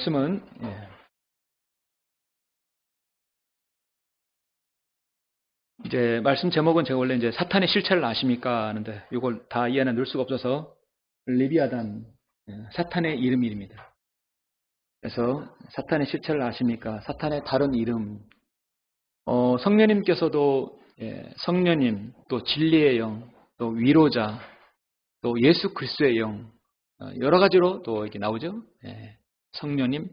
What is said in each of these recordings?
말씀은 이제 말씀 제목은 제가 원래 이제 사탄의 실체를 아십니까 하는데 이걸 다 이 안에 넣을 수가 없어서 리비아단 사탄의 이름입니다. 그래서 사탄의 실체를 아십니까? 사탄의 다른 이름. 성령님께서도 성령님, 또 진리의 영, 또 위로자, 또 예수 그리스도의 영, 여러 가지로 또 이렇게 나오죠. 성령님,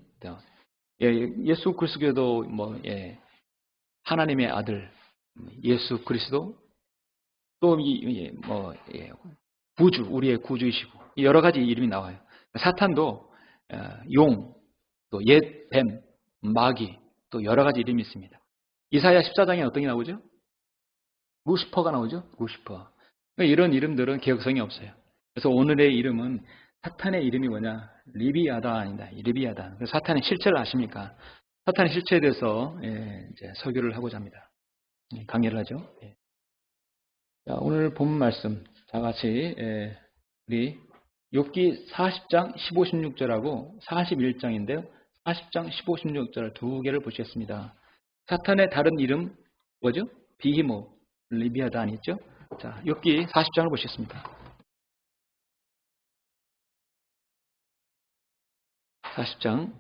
예수 그리스도도 하나님의 아들, 예수 그리스도, 또 구주, 우리의 구주이시고 여러 가지 이름이 나와요. 사탄도 용, 또 옛 뱀, 마귀, 또 여러 가지 이름이 있습니다. 이사야 14장에 어떤 게 나오죠? 루시퍼가 나오죠? 루시퍼. 이런 이름들은 개혁성이 없어요. 그래서 오늘의 이름은 사탄의 이름이 뭐냐? 리비아단이다. 리비아단. 사탄의 실체를 아십니까? 사탄의 실체에 대해서 이제 설교를 하고자 합니다. 강의를 하죠. 자, 오늘 본 말씀 다 같이 우리 욥기 40장 15, 16절하고 41장인데요. 40장 15, 16절 두 개를 보시겠습니다. 사탄의 다른 이름 뭐죠? 비히모, 리비아단 있죠? 자, 욥기 40장을 보시겠습니다. 40장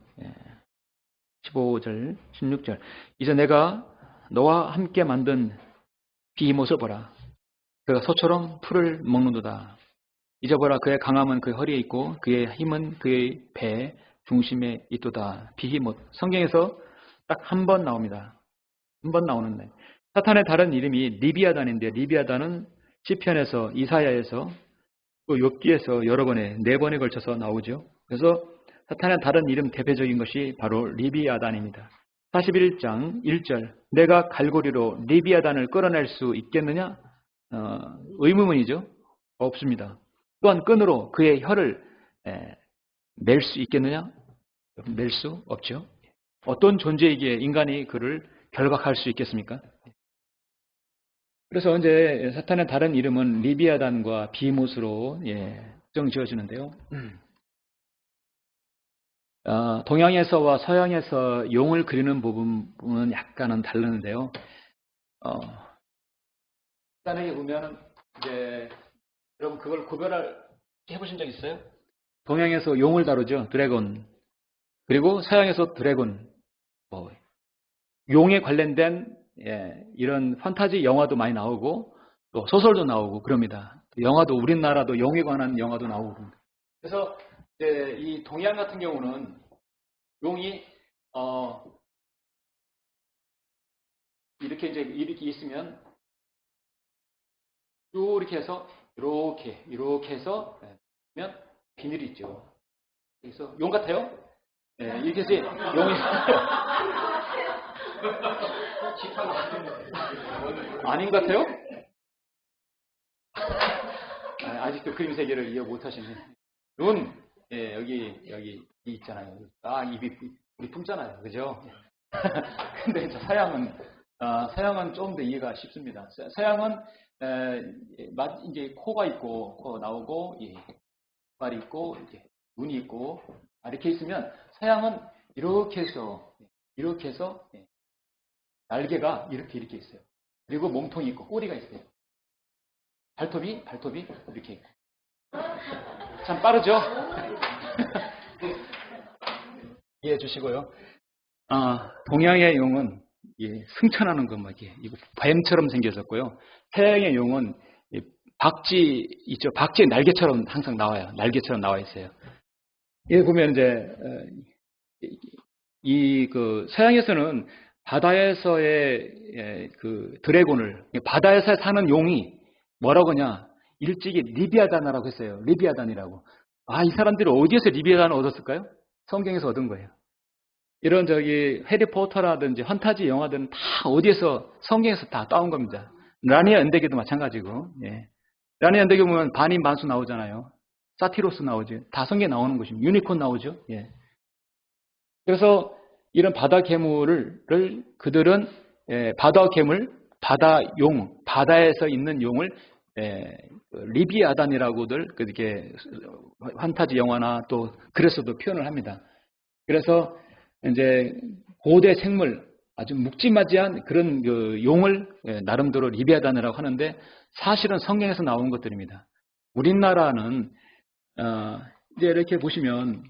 15절, 16절. 이제 내가 너와 함께 만든 비히못을 보라. 그가 소처럼 풀을 먹는도다. 이제 보라, 그의 강함은 그의 허리에 있고 그의 힘은 그의 배 중심에 있도다. 비히못. 성경에서 딱 한 번 나옵니다. 한 번 나오는데 사탄의 다른 이름이 리비아단인데, 리비아단은 시편에서, 이사야에서, 또 욥기에서 여러 번에, 4번에 걸쳐서 나오죠. 그래서 사탄의 다른 이름 대표적인 것이 바로 리비아단입니다. 41장 1절. 내가 갈고리로 리비아단을 끌어낼 수 있겠느냐? 의문이죠. 없습니다. 또한 끈으로 그의 혀를 낼 수 있겠느냐? 낼 수 없죠. 어떤 존재이기에 인간이 그를 결박할 수 있겠습니까? 그래서 이제 사탄의 다른 이름은 리비아단과 비못으로 특정 지어지는데요. 동양에서와 서양에서 용을 그리는 부분은 약간은 다르는데요. 일단에 보면 이제 여러분 그걸 구별을 해보신 적 있어요? 동양에서 용을 다루죠. 드래곤. 그리고 서양에서 드래곤. 용에 관련된 이런 판타지 영화도 많이 나오고 또 소설도 나오고 그럽니다. 영화도, 우리나라도 용에 관한 영화도 나오고 그럽니다. 그래서 이제 이 동양 같은 경우는 용이 이렇게 있으면 쭉 이렇게 해서 이렇게 해서 보면 비늘이 있죠. 그래서 용 같아요? 이렇게 해서 용이 아닌 것 같아요? 아직도 그림 세계를 이해 못하시네. 눈, 여기 있잖아요. 입이 우리 품잖아요, 그죠? 근데 서양은 좀 더 이해가 쉽습니다. 서양은 이제 코가 있고, 코 나오고, 발이 있고, 이렇게 눈이 있고, 이렇게 있으면 서양은 이렇게 해서 날개가 이렇게 있어요. 그리고 몸통이 있고 꼬리가 있어요. 발톱이 이렇게 있고. 참 빠르죠? 이해해 주시고요. 동양의 용은 승천하는 거 이거 뱀처럼 생겼었고요. 서양의 용은 박쥐 있죠. 박쥐의 날개처럼 항상 나와요. 날개처럼 나와 있어요. 여기 보면 이제 서양에서는 바다에서의 그 드래곤을, 바다에서 사는 용이 뭐라고 하냐? 일찍이 리비아단이라고 했어요. 리비아단이라고. 이 사람들이 어디에서 리비아단을 얻었을까요? 성경에서 얻은 거예요. 이런 해리포터라든지 판타지 영화들은 다 어디에서, 성경에서 다 따온 겁니다. 라니아 연대기도 마찬가지고. 라니아 연대기 보면 반인 반수 나오잖아요. 사티로스 나오죠. 다 성경에 나오는 것입니다. 유니콘 나오죠. 그래서 이런 바다 괴물을 그들은 바다 괴물, 바다 용, 바다에서 있는 용을 리비아단이라고들 그렇게 판타지 영화나 또 글에서도 표현을 합니다. 그래서 이제 고대 생물, 아주 묵직맞이한 그런 그 용을 나름대로 리비아단이라고 하는데 사실은 성경에서 나온 것들입니다. 우리나라는 이제 이렇게 보시면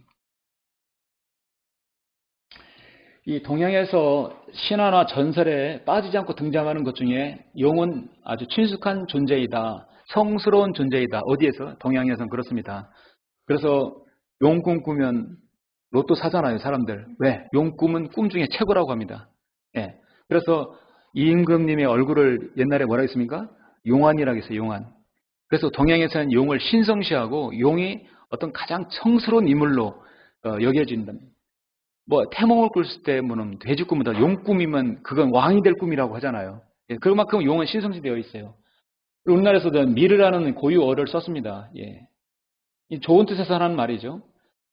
이 동양에서 신화나 전설에 빠지지 않고 등장하는 것 중에 용은 아주 친숙한 존재이다. 성스러운 존재이다. 어디에서? 동양에서는 그렇습니다. 그래서 용 꿈꾸면 로또 사잖아요, 사람들. 왜? 용 꿈은 꿈 중에 최고라고 합니다. 예. 그래서 이임금님의 얼굴을 옛날에 뭐라 했습니까? 용안이라고 했어요, 용안. 그래서 동양에서는 용을 신성시하고 용이 어떤 가장 성스러운 인물로 여겨진다. 뭐 태몽을 꿀 때 뭐는 돼지 꿈보다 용 꿈이면 그건 왕이 될 꿈이라고 하잖아요. 예, 그만큼 용은 신성시되어 있어요. 우리나라에서도 미르라는 고유어를 썼습니다. 예. 이 좋은 뜻에서 하는 말이죠.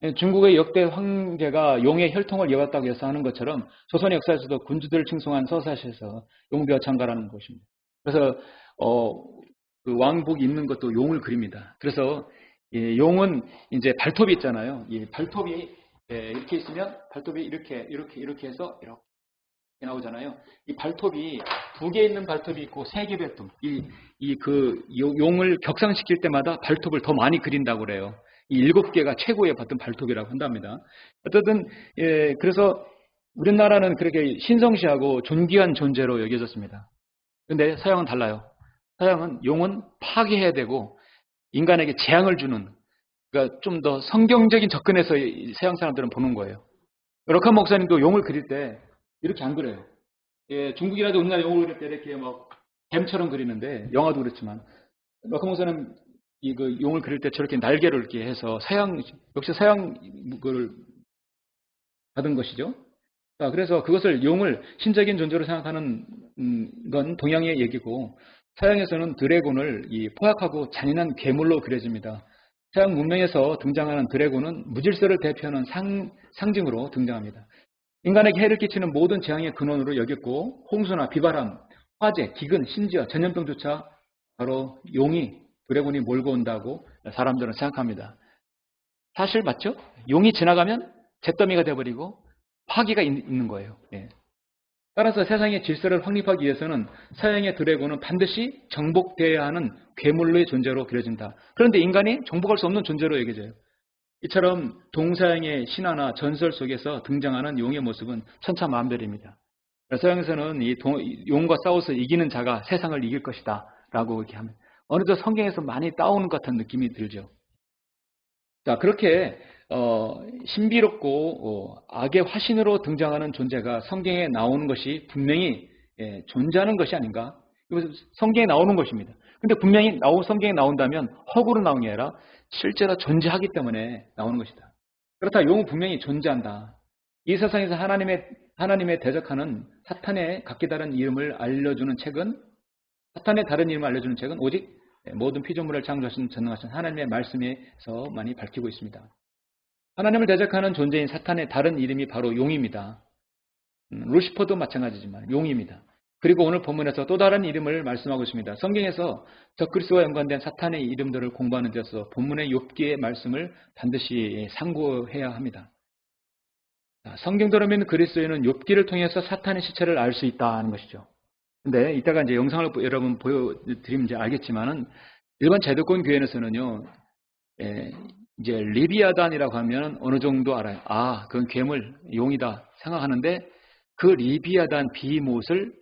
예, 중국의 역대 황제가 용의 혈통을 이어갔다고 해서 하는 것처럼 조선의 역사에서도 군주들을 칭송한 서사시에서 용비와 장가라는 것입니다. 그래서 그 왕복이 입는 것도 용을 그립니다. 그래서 용은 이제 발톱이 있잖아요. 이 발톱이 이렇게 있으면 발톱이 이렇게 해서 이렇게 나오잖아요. 이 발톱이 2개 있는 발톱이 있고 3개 발톱. 용을 격상시킬 때마다 발톱을 더 많이 그린다고 그래요. 이 7개가 최고의 발톱이라고 한답니다. 어쨌든 그래서 우리나라는 그렇게 신성시하고 존귀한 존재로 여겨졌습니다. 그런데 서양은 달라요. 서양은 용은 파괴해야 되고 인간에게 재앙을 주는, 그러니까 좀 더 성경적인 접근에서 서양 사람들은 보는 거예요. 럭한 목사님도 용을 그릴 때 이렇게 안 그려요. 예, 중국이라도 우리나라 용을 그릴 때 이렇게 막 뱀처럼 그리는데, 영화도 그렇지만 럭한 목사님 그 용을 그릴 때 저렇게 날개를 이렇게 해서 역시 서양 걸 받은 것이죠. 자, 그래서 그것을 용을 신적인 존재로 생각하는 건 동양의 얘기고, 서양에서는 드래곤을 포악하고 잔인한 괴물로 그려집니다. 서양 문명에서 등장하는 드래곤은 무질서를 대표하는 상징으로 등장합니다. 인간에게 해를 끼치는 모든 재앙의 근원으로 여겼고, 홍수나 비바람, 화재, 기근, 심지어 전염병조차 바로 드래곤이 몰고 온다고 사람들은 생각합니다. 사실 맞죠? 용이 지나가면 잿더미가 되어버리고 파기가 있는 거예요. 예. 따라서 세상의 질서를 확립하기 위해서는 서양의 드래곤은 반드시 정복되어야 하는 괴물의 존재로 그려진다. 그런데 인간이 정복할 수 없는 존재로 여겨져요. 이처럼 동서양의 신화나 전설 속에서 등장하는 용의 모습은 천차만별입니다. 서양에서는 용과 싸워서 이기는 자가 세상을 이길 것이다 라고 이렇게 하면 어느덧 성경에서 많이 따오는 것 같은 느낌이 들죠. 자, 그렇게 신비롭고 악의 화신으로 등장하는 존재가 성경에 나오는 것이 분명히 존재하는 것이 아닌가? 이것은 성경에 나오는 것입니다. 근데 분명히 성경에 나온다면 허구로 나온 게 아니라 실제로 존재하기 때문에 나오는 것이다. 그렇다, 용은 분명히 존재한다. 이 세상에서 하나님의 대적하는 사탄의 각기 다른 이름을 알려주는 책은, 사탄의 다른 이름을 알려주는 책은 오직 모든 피조물을 창조하신 전능하신 하나님의 말씀에서 많이 밝히고 있습니다. 하나님을 대적하는 존재인 사탄의 다른 이름이 바로 용입니다. 루시퍼도 마찬가지지만 용입니다. 그리고 오늘 본문에서 또 다른 이름을 말씀하고 있습니다. 성경에서 적그리스도와 연관된 사탄의 이름들을 공부하는 데서 본문의 욥기의 말씀을 반드시 상고해야 합니다. 성경대로 믿는 그리스도인은 욥기를 통해서 사탄의 실체를 알 수 있다는 것이죠. 근데 이따가 이제 영상을 여러분 보여드리면 이제 알겠지만은, 일반 제도권 교회에서는요, 이제 리비아단이라고 하면 어느 정도 알아요. 아, 그건 괴물, 용이다 생각하는데, 그 리비아단 비못을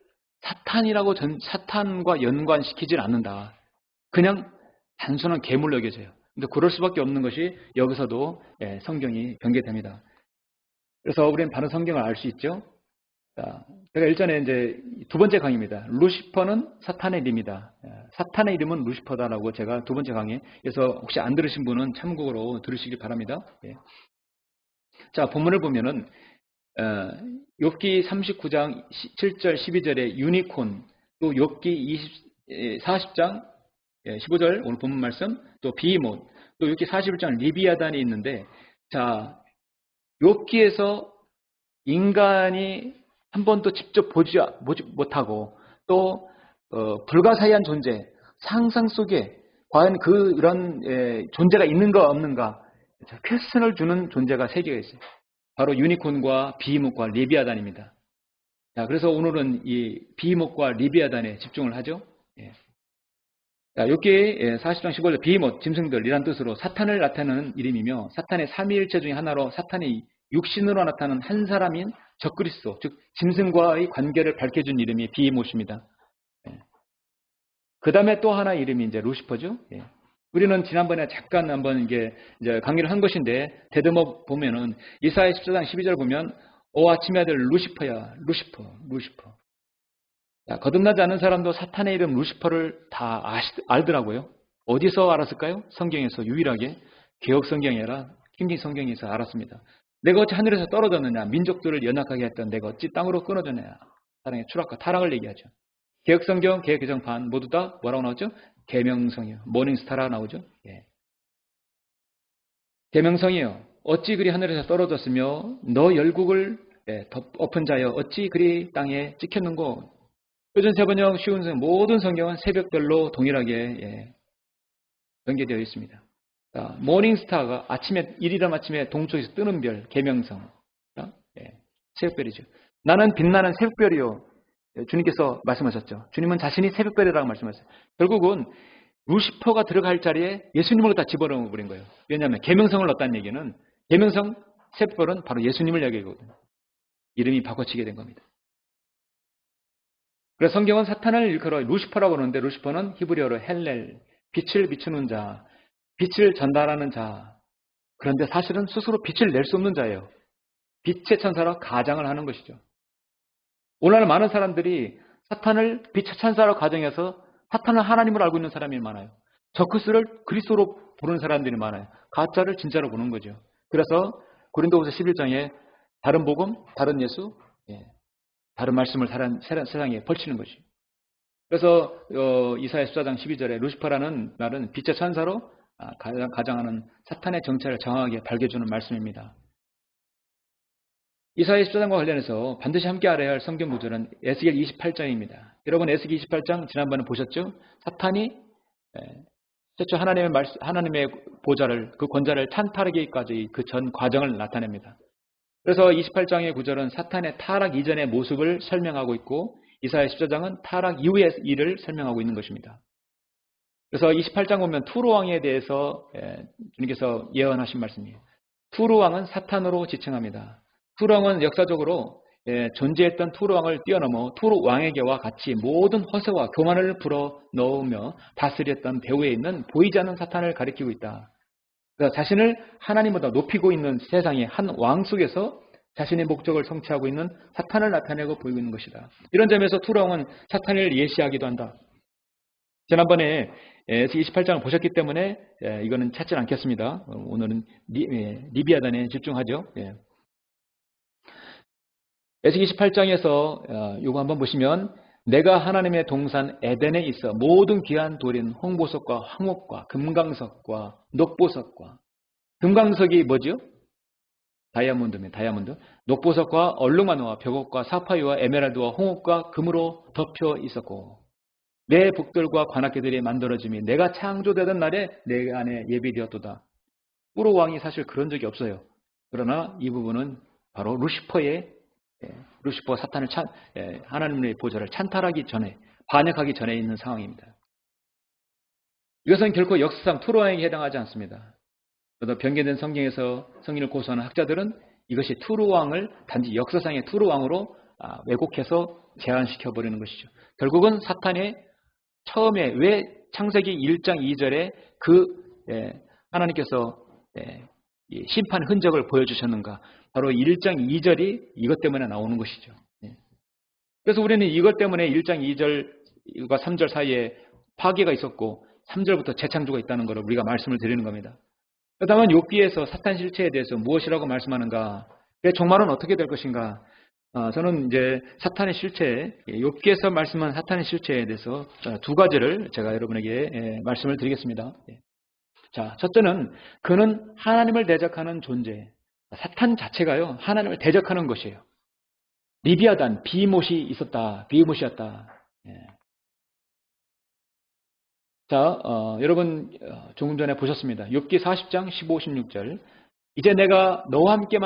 사탄과 연관시키질 않는다. 그냥 단순한 괴물로 여겨져요. 근데 그럴 수밖에 없는 것이 여기서도 성경이 변개됩니다. 그래서 우리는 바른 성경을 알 수 있죠. 자, 제가 일전에 이제 2번째 강의입니다. 루시퍼는 사탄의 이름이다. 사탄의 이름은 루시퍼다라고 제가 2번째 강의. 그래서 혹시 안 들으신 분은 참고로 들으시기 바랍니다. 자, 본문을 보면은 욥기 39장 7절 12절에 유니콘, 또 욥기 40장 15절 오늘 본문 말씀, 또 비못, 또 욥기 41장 리비아단이 있는데, 자, 욥기에서 인간이 한 번도 직접 보지 못하고 또 불가사의한 존재, 상상 속에 과연 그런 존재가 있는가 없는가 퀘스천을 주는 존재가 3개가 있어요. 바로 유니콘과 비목과 리비아단입니다. 자, 그래서 오늘은 이 비목과 리비아단에 집중을 하죠. 예. 자, 욥기 40장 15절 비못, 짐승들이란 뜻으로 사탄을 나타내는 이름이며 사탄의 삼위일체 중에 하나로 사탄이 육신으로 나타나는 한 사람인 적그리스도, 즉 짐승과의 관계를 밝혀준 이름이 비못입니다. 예. 그 다음에 또 하나 이름이 이제 루시퍼죠. 예. 우리는 지난번에 잠깐 한번 이제 강의를 한 것인데 되듬어 보면은 이사야 14장 12절 보면 오 아침의 아들 루시퍼야, 루시퍼. 자, 거듭나지 않은 사람도 사탄의 이름 루시퍼를 다 알더라고요. 어디서 알았을까요? 성경에서 유일하게 개혁 성경이 아니라 킹진 성경에서 알았습니다. 내가 어찌 하늘에서 떨어졌느냐, 민족들을 연약하게 했던 내가 어찌 땅으로 끊어졌느냐. 사랑의 추락과 타락을 얘기하죠. 개혁 성경, 개혁 개정판 모두 다 뭐라고 나오죠? 계명성이요. 모닝스타라고 나오죠. 예. 계명성이요. 어찌 그리 하늘에서 떨어졌으며 너 열국을 엎은 자여 어찌 그리 땅에 찍혔는고. 표준 세번역 쉬운 성경 모든 성경은 새벽별로 동일하게 연계되어 있습니다. 자, 모닝스타가 아침에 이리람 아침에 동쪽에서 뜨는 별 계명성. 새벽별이죠. 나는 빛나는 새벽별이요. 주님께서 말씀하셨죠. 주님은 자신이 새벽별이라고 말씀하셨어요. 결국은 루시퍼가 들어갈 자리에 예수님을 다 집어넣어 버린 거예요. 왜냐하면 계명성을 넣었다는 얘기는 계명성 새벽별은 바로 예수님을 얘기하거든요. 이름이 바꿔치게 된 겁니다. 그래서 성경은 사탄을 일컬어 루시퍼라고 하는데 루시퍼는 히브리어로 헬렐, 빛을 비추는 자, 빛을 전달하는 자. 그런데 사실은 스스로 빛을 낼 수 없는 자예요. 빛의 천사로 가장을 하는 것이죠. 오늘날 많은 사람들이 사탄을 빛의 천사로 가정해서 사탄을 하나님으로 알고 있는 사람이 많아요. 저크스를 그리스도로 부르는 사람들이 많아요. 가짜를 진짜로 보는 거죠. 그래서 고린도후서 11장에 다른 복음, 다른 예수, 다른 말씀을 세상에 펼치는 것이. 그래서 이사야 14장 12절에 루시퍼라는 말은 빛의 천사로 가장하는 사탄의 정체를 정확하게 밝혀주는 말씀입니다. 이사야 14장과 관련해서 반드시 함께 알아야 할 성경 구절은 에스겔 28장입니다. 여러분 에스겔 28장 지난번에 보셨죠? 사탄이 최초 하나님의 보좌를 그 권좌를 찬탈하기까지 그 전 과정을 나타냅니다. 그래서 28장의 구절은 사탄의 타락 이전의 모습을 설명하고 있고 이사야 14장은 타락 이후의 일을 설명하고 있는 것입니다. 그래서 28장 보면 투르 왕에 대해서 주님께서 예언하신 말씀이에요. 투르 왕은 사탄으로 지칭합니다. 투르 왕은 역사적으로 존재했던 투르 왕을 뛰어넘어 투르 왕에게와 같이 모든 허세와 교만을 불어넣으며 다스렸던 배후에 있는 보이지 않는 사탄을 가리키고 있다. 그러니까 자신을 하나님보다 높이고 있는 세상의 한 왕 속에서 자신의 목적을 성취하고 있는 사탄을 나타내고 보이고 있는 것이다. 이런 점에서 투르 왕은 사탄을 예시하기도 한다. 지난번에 28장을 보셨기 때문에 이거는 찾지 않겠습니다. 오늘은 리비아단에 집중하죠. 에스겔 28장에서 이거 한번 보시면 내가 하나님의 동산 에덴에 있어 모든 귀한 돌인 홍보석과 황옥과 금강석과 녹보석과 금강석이 뭐죠? 다이아몬드입니다. 다이아몬드. 녹보석과 얼룩마노와 벽옥과 사파이어와 에메랄드와 홍옥과 금으로 덮여 있었고 내 북들과 관악기들이 만들어짐이 내가 창조되던 날에 내 안에 예비되었도다. 푸르 왕이 사실 그런 적이 없어요. 그러나 이 부분은 바로 루시퍼 사탄을 하나님의 보좌를 찬탈하기 전에 반역하기 전에 있는 상황입니다. 이것은 결코 역사상 투르 왕에게 해당하지 않습니다. 그래서 변개된 성경에서 성인을 고수하는 학자들은 이것이 투르 왕을 단지 역사상의 투르 왕으로 왜곡해서 제한시켜 버리는 것이죠. 결국은 사탄의 처음에 왜 창세기 1장 2절에 하나님께서 심판 흔적을 보여주셨는가? 바로 1장 2절이 이것 때문에 나오는 것이죠. 그래서 우리는 이것 때문에 1장 2절과 3절 사이에 파괴가 있었고 3절부터 재창조가 있다는 것을 우리가 말씀을 드리는 겁니다. 그렇다면 욥기에서 사탄 실체에 대해서 무엇이라고 말씀하는가? 그의 종말은 어떻게 될 것인가? 저는 이제 사탄의 실체, 욥기에서 말씀한 사탄의 실체에 대해서 두 가지를 제가 여러분에게 말씀을 드리겠습니다. 자, 첫째는 그는 하나님을 대적하는 존재. 사탄 자체가요, 하나님을 대적하는 것이에요. 리비아단, 비못이 있었다. 비못이었다. 자, 여러분 조금 전에 보셨습니다. 욥기 40장 15, 16절. 이제 내가 너와 함께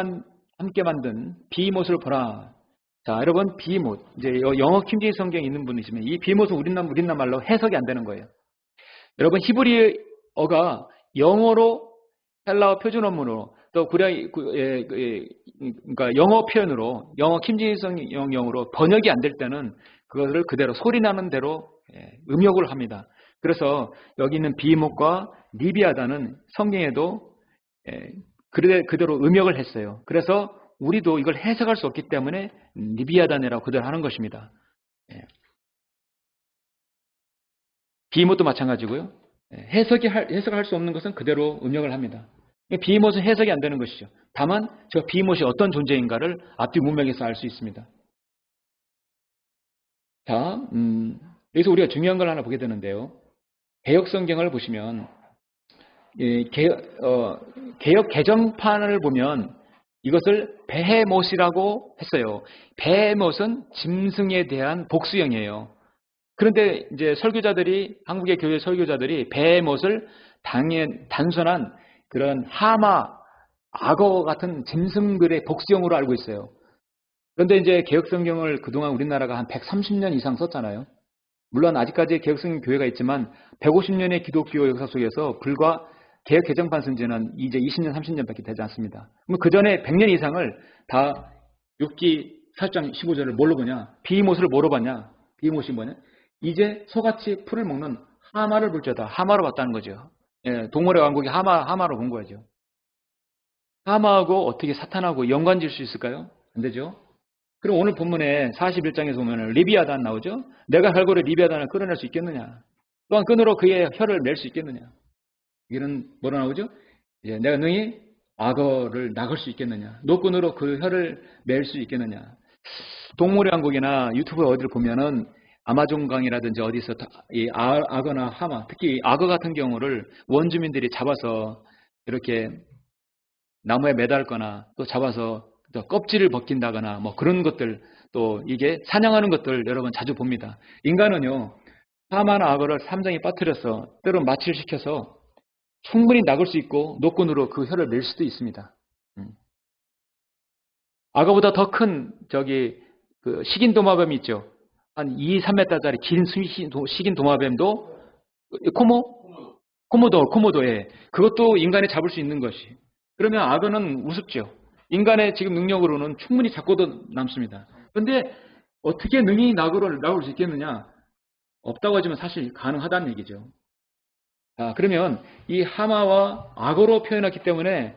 함께 만든 비못을 보라. 자, 여러분, 비못. 이제 영어 킹제임스 성경에 있는 분이시면 이 비못은 우리나라 말로 해석이 안 되는 거예요. 여러분, 히브리어가 영어로 헬라어 표준 원문으로 또 그러니까 영어 표현으로 영어 킹제임스 영어로 번역이 안 될 때는 그것을 그대로 소리 나는 대로 음역을 합니다. 그래서 여기 있는 비못과 리비아단은 성경에도 그대로 음역을 했어요. 그래서 우리도 이걸 해석할 수 없기 때문에 리비아단이라고 그대로 하는 것입니다. 비못도 마찬가지고요. 해석할 수 없는 것은 그대로 음역을 합니다. 비못은 해석이 안 되는 것이죠. 다만 저 비못이 어떤 존재인가를 앞뒤 문맥에서 알 수 있습니다. 자, 여기서 우리가 중요한 걸 하나 보게 되는데요. 개역 성경을 보시면 개역 개정판을 보면 이것을 베헤못이라고 했어요. 베헤못은 짐승에 대한 복수형이에요. 그런데 이제 설교자들이 한국의 교회 설교자들이 베헤못을 단순한 그런 하마, 악어 같은 짐승들의 복수형으로 알고 있어요. 그런데 이제 개혁성경을 그동안 우리나라가 한 130년 이상 썼잖아요. 물론 아직까지 개혁성경 교회가 있지만 150년의 기독교 역사 속에서 불과 개혁 개정판 쓴 지는 이제 20년, 30년밖에 되지 않습니다. 그럼 그 전에 100년 이상을 다 욥기 4장 15절을 뭘로 보냐? 비못을 뭐로 봤냐? 비못이 뭐냐? 이제 소같이 풀을 먹는 하마를 볼지어다. 하마로 봤다는 거죠. 동물의 왕국이 하마로 본 거죠. 하마하고 어떻게 사탄하고 연관질 수 있을까요? 안 되죠. 그럼 오늘 본문에 41장에서 보면 리비아단 나오죠. 내가 갈고리 리비아단을 끌어낼 수 있겠느냐? 또한 끈으로 그의 혀를 낼 수 있겠느냐? 이런 뭐로 나오죠? 이제 내가 능히 악어를 낚을 수 있겠느냐? 노끈으로 그 혀를 맬 수 있겠느냐? 동물의 왕국이나 유튜브에 어디를 보면은 아마존강이라든지 어디서 이 악어나 하마, 특히 악어 같은 경우를 원주민들이 잡아서 이렇게 나무에 매달거나 또 잡아서 껍질을 벗긴다거나 뭐 그런 것들, 또 이게 사냥하는 것들 여러분 자주 봅니다. 인간은요, 하마나 악어를 삼장에 빠뜨려서 때로 마취시켜서 충분히 낚을 수 있고 노끈으로 그 혀를 낼 수도 있습니다. 악어보다 더 큰 그 식인 도마뱀이 있죠. 한 2, 3m짜리 긴 식인 도마뱀도 코모도에 그것도 인간이 잡을 수 있는 것이. 그러면 악어는 우습죠. 인간의 지금 능력으로는 충분히 잡고도 남습니다. 그런데 어떻게 능히 낚을 수 있겠느냐? 없다고 하지만 사실 가능하다는 얘기죠. 그러면 이 하마와 악어로 표현했기 때문에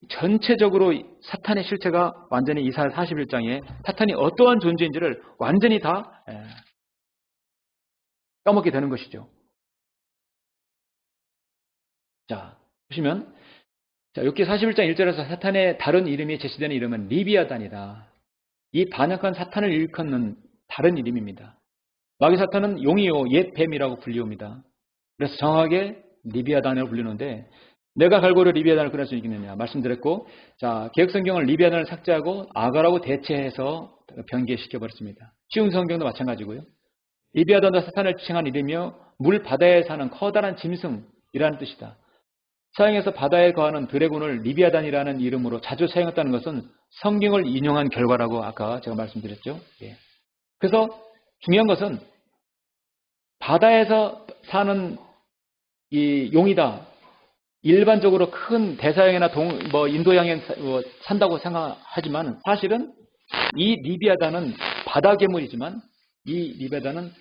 전체적으로 사탄의 실체가 완전히 이사야 41장에 사탄이 어떠한 존재인지를 완전히 다 까먹게 되는 것이죠. 자, 보시면 욥기 41장 1절에서 사탄의 다른 이름이 제시되는 이름은 리비아단이다. 이 반역한 사탄을 일컫는 다른 이름입니다. 마귀 사탄은 용이요 옛 뱀이라고 불리웁니다. 그래서 정확하게 리비아단으로 불리는데 내가 갈고리 리비아단을 끊을 수 있겠느냐 말씀드렸고, 자, 개혁성경을 리비아단을 삭제하고 악어라고 대체해서 변개시켜 버렸습니다. 쉬운 성경도 마찬가지고요. 리비아단도 사탄을 지칭한 이름이며 물 바다에 사는 커다란 짐승이라는 뜻이다. 서양에서 바다에 거하는 드래곤을 리비아단이라는 이름으로 자주 사용했다는 것은 성경을 인용한 결과라고 아까 제가 말씀드렸죠. 그래서 중요한 것은 바다에서 사는 이 용이다. 일반적으로 큰 대서양이나 인도양에 산다고 생각하지만 사실은 이 리비아단은 바다 괴물이지만 이 리비아단은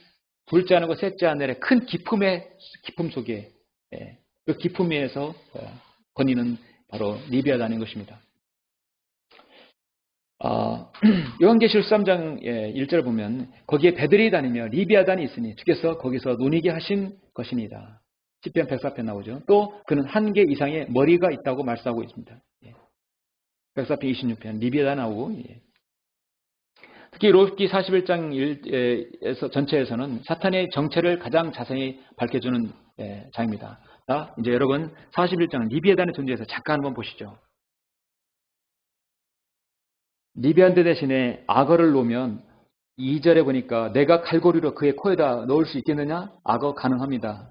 둘째 하늘과 셋째 하늘의 큰 기품 속에 그 기품 위에서 거니는 바로 리비아단인 것입니다. 요한계시록 13장 1절을 보면 거기에 배들이 다니며 리비아단이 있으니 주께서 거기서 논이게 하신 것이니이다. 10편 104편 나오죠. 또 그는 한 개 이상의 머리가 있다고 말씀하고 있습니다. 104편 26편 리비아단 나오고, 특히 욥기 41장 전체에서는 사탄의 정체를 가장 자세히 밝혀주는 장입니다. 자, 이제 여러분 41장 리비아단의 존재에서 잠깐 한번 보시죠. 리비아단 대신에 악어를 놓으면 2절에 보니까 내가 칼고리로 그의 코에다 넣을 수 있겠느냐? 악어 가능합니다.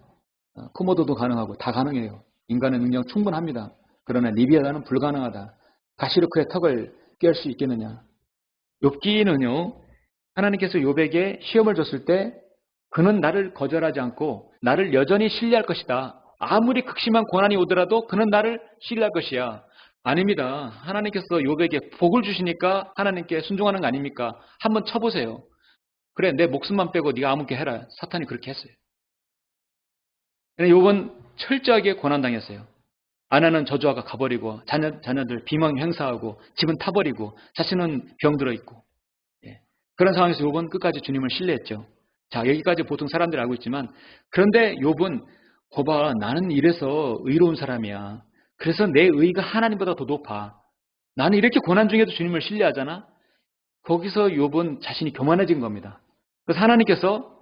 코모도도 가능하고 다 가능해요. 인간의 능력 충분합니다. 그러나 리비아단은 불가능하다. 가시로 그의 턱을 죽게 할 수 있겠느냐. 욥기는요, 하나님께서 욥에게 시험을 줬을 때 그는 나를 거절하지 않고 나를 여전히 신뢰할 것이다. 아무리 극심한 고난이 오더라도 그는 나를 신뢰할 것이야. 아닙니다. 하나님께서 욥에게 복을 주시니까 하나님께 순종하는 거 아닙니까? 한번 쳐보세요. 그래, 내 목숨만 빼고 네가 아무게 해라. 사탄이 그렇게 했어요. 욥은 철저하게 고난당했어요. 아내는 저주하고 가버리고 자녀들 비명 행사하고 집은 타버리고 자신은 병들어 있고, 예. 그런 상황에서 욥은 끝까지 주님을 신뢰했죠. 자, 여기까지 보통 사람들이 알고 있지만, 그런데 욥은 거봐, 나는 이래서 의로운 사람이야. 그래서 내 의의가 하나님보다 더 높아. 나는 이렇게 고난 중에도 주님을 신뢰하잖아. 거기서 욥은 자신이 교만해진 겁니다. 그래서 하나님께서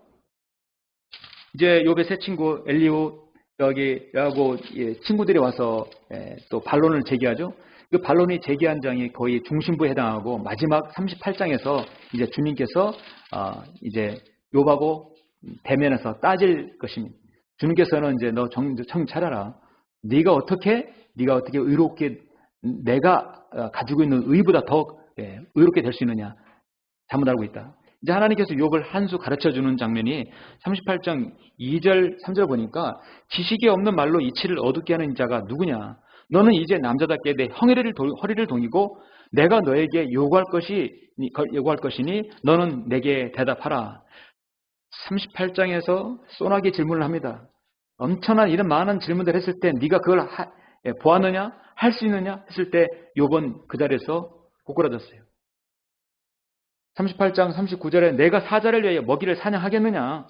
이제 욥의 새 친구 엘리후 여기하고 친구들이 와서 또 반론을 제기하죠. 그 반론이 제기한 장이 거의 중심부에 해당하고 마지막 38장에서 이제 주님께서 이제 욥하고 대면해서 따질 것입니다. 주님께서는 이제 너 정 차려라. 네가 어떻게 의롭게 내가 가지고 있는 의보다 더 의롭게 될 수 있느냐. 잘못 알고 있다. 이제 하나님께서 욥을 한 수 가르쳐주는 장면이 38장 2절 3절 보니까 지식이 없는 말로 이치를 어둡게 하는 자가 누구냐. 너는 이제 남자답게 내 허리를 동이고 내가 너에게 요구할 것이니 너는 내게 대답하라. 38장에서 소나기 질문을 합니다. 엄청난 이런 많은 질문들을 했을 때 네가 그걸 보았느냐? 할 수 있느냐? 했을 때 욥은 그 자리에서 고꾸라졌어요. 38장 39절에 내가 사자를 위하여 먹이를 사냥하겠느냐?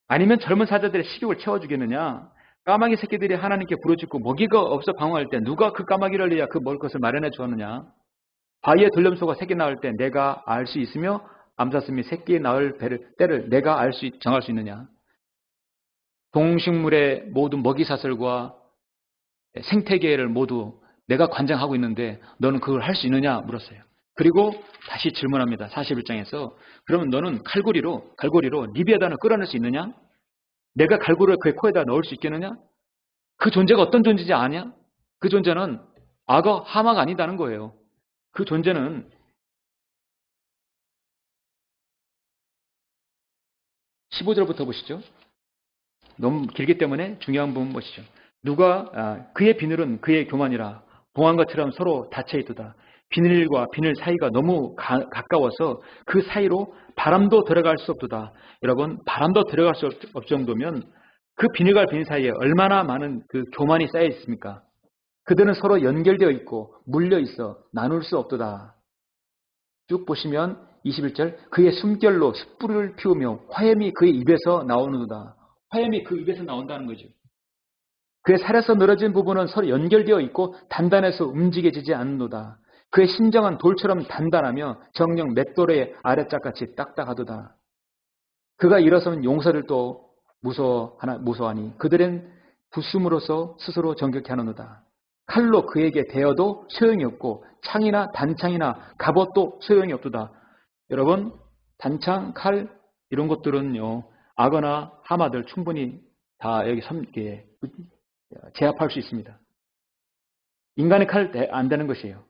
아니면 젊은 사자들의 식욕을 채워주겠느냐? 까마귀 새끼들이 하나님께 부르짖고 먹이가 없어 방황할 때 누가 그 까마귀를 위하여 그 먹을 것을 마련해 주었느냐? 바위에 들염소가 새끼 낳을 때 내가 알 수 있으며 암사슴이 새끼 낳을 때를 내가 정할 수 있느냐? 동식물의 모든 먹이사슬과 생태계를 모두 내가 관장하고 있는데 너는 그걸 할 수 있느냐 물었어요. 그리고 다시 질문합니다. 41장에서 그러면 너는 갈고리로 리비아단을 끌어낼 수 있느냐? 내가 갈고리를 그의 코에다 넣을 수 있겠느냐? 그 존재가 어떤 존재인지 아냐? 그 존재는 악어 하마가 아니다는 거예요. 그 존재는 15절부터 보시죠. 너무 길기 때문에 중요한 부분 보시죠. 그의 비늘은 그의 교만이라 봉한 것처럼 서로 닫혀있도다. 비늘과 비늘 사이가 너무 가까워서 그 사이로 바람도 들어갈 수 없도다. 여러분, 바람도 들어갈 수 없을 정도면 그 비늘과 비늘 사이에 얼마나 많은 그 교만이 쌓여 있습니까? 그들은 서로 연결되어 있고 물려 있어 나눌 수 없도다. 쭉 보시면 21절 그의 숨결로 숯불을 피우며 화염이 그의 입에서 나오는도다. 화염이 그 입에서 나온다는 거죠. 그의 살에서 늘어진 부분은 서로 연결되어 있고 단단해서 움직여지지 않는도다. 그의 심정은 돌처럼 단단하며 정녕 맷돌의 아랫짝같이 딱딱하도다. 그가 일어서면 용서를 또 무서워하니 그들은 부숨으로써 스스로 정결케 하는도다. 칼로 그에게 대어도 소용이 없고 창이나 단창이나 갑옷도 소용이 없도다. 여러분, 단창, 칼 이런 것들은요 악어나 하마들 충분히 다 여기 제압할 수 있습니다. 인간의 칼 안 되는 것이에요.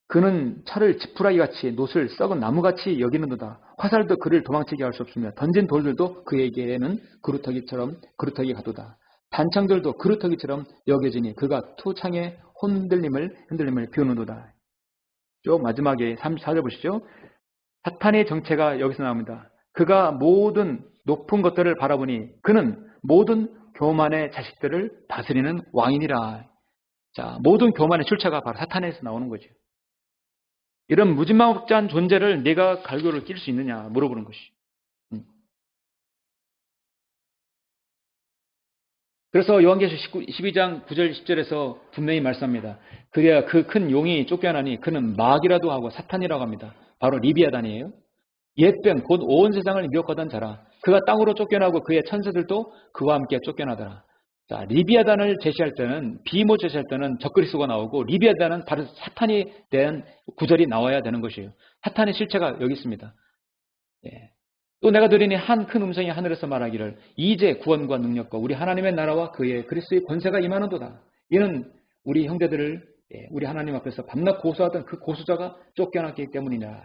그는 철을 지푸라기 같이 노슬 썩은 나무같이 여기는도다. 화살도 그를 도망치게 할 수 없으며 던진 돌들도 그에게는 그루터기 가도다. 단창들도 그루터기처럼 여겨지니 그가 투창의 흔들림을 비우는도다. 쭉 마지막에 34절 보시죠. 사탄의 정체가 여기서 나옵니다. 그가 모든 높은 것들을 바라보니 그는 모든 교만의 자식들을 다스리는 왕이니라. 자, 모든 교만의 출처가 바로 사탄에서 나오는 거죠. 이런 무지막지한 존재를 내가 갈고리를 낄 수 있느냐 물어보는 것이. 그래서 요한계시록 12장 9절 10절에서 분명히 말씀합니다. 그래야 그 큰 용이 쫓겨나니 그는 마귀라도 하고 사탄이라고 합니다. 바로 리비아단이에요. 옛뱀 곧 온 세상을 미혹하던 자라. 그가 땅으로 쫓겨나고 그의 천사들도 그와 함께 쫓겨나더라. 자, 리비아단을 제시할 때는 비못 제시할 때는 적그리스도가 나오고 리비아단은 바로 사탄에 대한 구절이 나와야 되는 것이에요. 사탄의 실체가 여기 있습니다. 예. 또 내가 들으니 한 큰 음성이 하늘에서 말하기를 이제 구원과 능력과 우리 하나님의 나라와 그의 그리스도의 권세가 임하는도다. 이는 우리 형제들을 우리 하나님 앞에서 밤낮 고수하던 그 고수자가 쫓겨났기 때문이냐.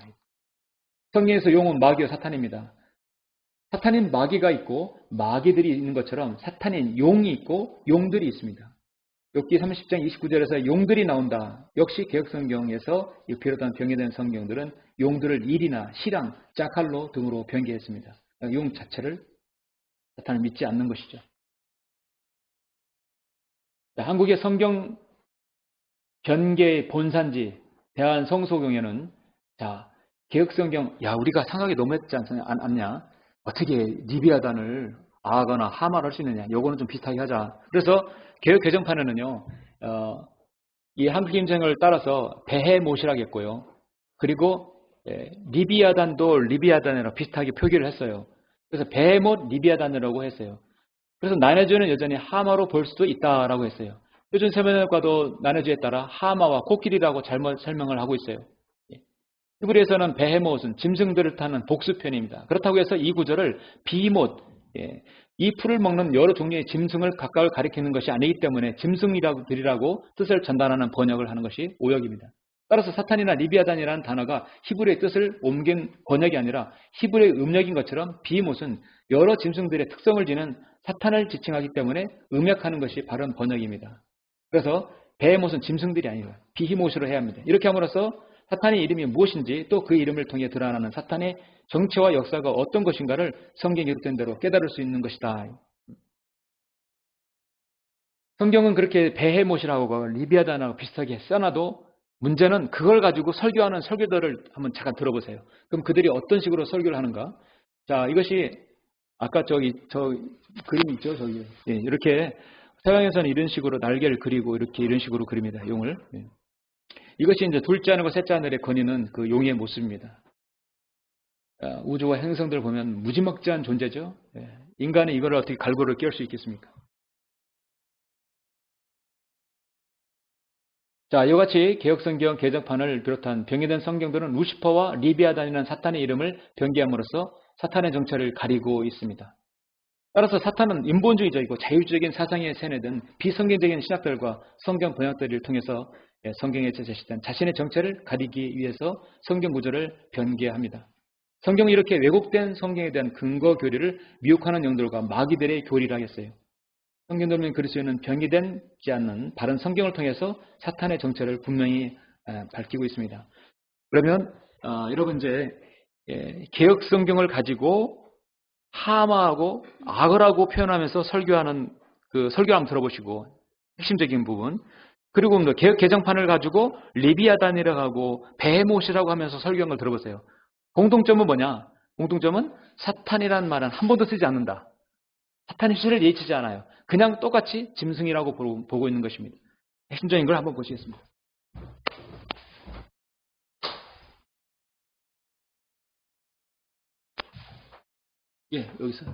성경에서 용은 마귀와 사탄입니다. 사탄인 마귀가 있고 마귀들이 있는 것처럼 사탄인 용이 있고 용들이 있습니다. 욥기 30장 29절에서 용들이 나온다. 역시 개혁성경에서 비롯한 변개된 성경들은 용들을 일이나 시랑, 짜칼로 등으로 변개했습니다. 용 자체를 사탄을 믿지 않는 것이죠. 한국의 성경 변개의 본산지 대한성소경에는 개혁성경 우리가 상하게 너무했지 않냐? 어떻게 리비아단을 아하거나 하마를 할 수 있느냐? 요거는 좀 비슷하게 하자. 그래서 개혁 개정판에는요, 이 한글 임생을 따라서 베헤못이라고 했고요. 그리고 리비아단도 리비아단이랑 비슷하게 표기를 했어요. 그래서 베헤못 리비아단이라고 했어요. 그래서 난해주는 여전히 하마로 볼 수도 있다라고 했어요. 표준 세번역과도 난해주에 따라 하마와 코끼리라고 잘못 설명을 하고 있어요. 히브리에서는 베헤못은 짐승들을 타는 복수편입니다. 그렇다고 해서 이 구절을 비못, 이 풀을 먹는 여러 종류의 짐승을 각각을 가리키는 것이 아니기 때문에 짐승이라고 뜻을 전달하는 번역을 하는 것이 오역입니다. 따라서 사탄이나 리비아단이라는 단어가 히브리의 뜻을 옮긴 번역이 아니라 히브리의 음역인 것처럼 비못은 여러 짐승들의 특성을 지닌 사탄을 지칭하기 때문에 음역하는 것이 바른 번역입니다. 그래서 베헤못은 짐승들이 아니라 비히못으로 해야 합니다. 이렇게 함으로써 사탄의 이름이 무엇인지 또 그 이름을 통해 드러나는 사탄의 정체와 역사가 어떤 것인가를 성경에 기록된 대로 깨달을 수 있는 것이다. 성경은 그렇게 베헤못이라고 리비아단하고 비슷하게 써놔도 문제는 그걸 가지고 설교하는 설교들을 한번 잠깐 들어보세요. 그럼 그들이 어떤 식으로 설교를 하는가? 자, 이것이 아까 저 그림 있죠? 이렇게 서양에서는 이런 식으로 날개를 그리고 이런 식으로 그립니다. 용을. 이것이 이제 둘째 하늘과 셋째 하늘에 거니는 그 용의 모습입니다. 우주와 행성들을 보면 무지막지한 존재죠. 인간이 이걸 어떻게 갈고를 낄 수 있겠습니까? 자, 이와 같이 개혁성경 개정판을 비롯한 변개된 성경들은 루시퍼와 리비아단이라는 사탄의 이름을 변개함으로써 사탄의 정체를 가리고 있습니다. 따라서 사탄은 인본주의적이고 자유주의적인 사상에 세뇌된 비성경적인 신학들과 성경 번역들을 통해서 성경에 제시된 자신의 정체를 가리기 위해서 성경 구절을 변개합니다. 성경은 이렇게 왜곡된 성경에 대한 근거 교리를 미혹하는 영들과 마귀들의 교리를 하겠어요. 성경들은 그리스도는 변개되지 않는 바른 성경을 통해서 사탄의 정체를 분명히 밝히고 있습니다. 그러면 여러분 이제 개혁 성경을 가지고 하마하고 악어라고 표현하면서 설교하는 그 설교 한번 들어보시고 핵심적인 부분, 그리고 개혁 개정판을 가지고 리비아단이라고 하고 베헤못이라고 하면서 설교한 걸 들어보세요. 공통점은 뭐냐? 공통점은 사탄이라는 말은 한 번도 쓰지 않는다. 사탄의 실을 예치지 않아요. 그냥 똑같이 짐승이라고 보고 있는 것입니다. 핵심적인 걸 한번 보시겠습니다. 여기서.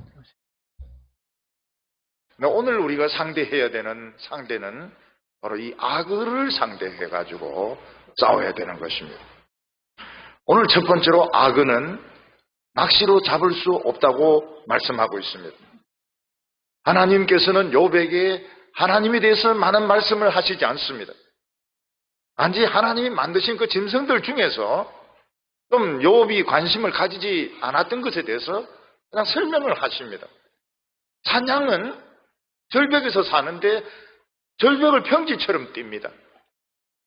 오늘 우리가 상대해야 되는 상대는 바로 이 악을 상대해가지고 싸워야 되는 것입니다. 오늘 첫 번째로 악은 낚시로 잡을 수 없다고 말씀하고 있습니다. 하나님께서는 욥에게 하나님에 대해서 많은 말씀을 하시지 않습니다. 단지 하나님이 만드신 그 짐승들 중에서 좀 욥이 관심을 가지지 않았던 것에 대해서 그냥 설명을 하십니다. 사냥은 절벽에서 사는데 절벽을 평지처럼 뜁니다.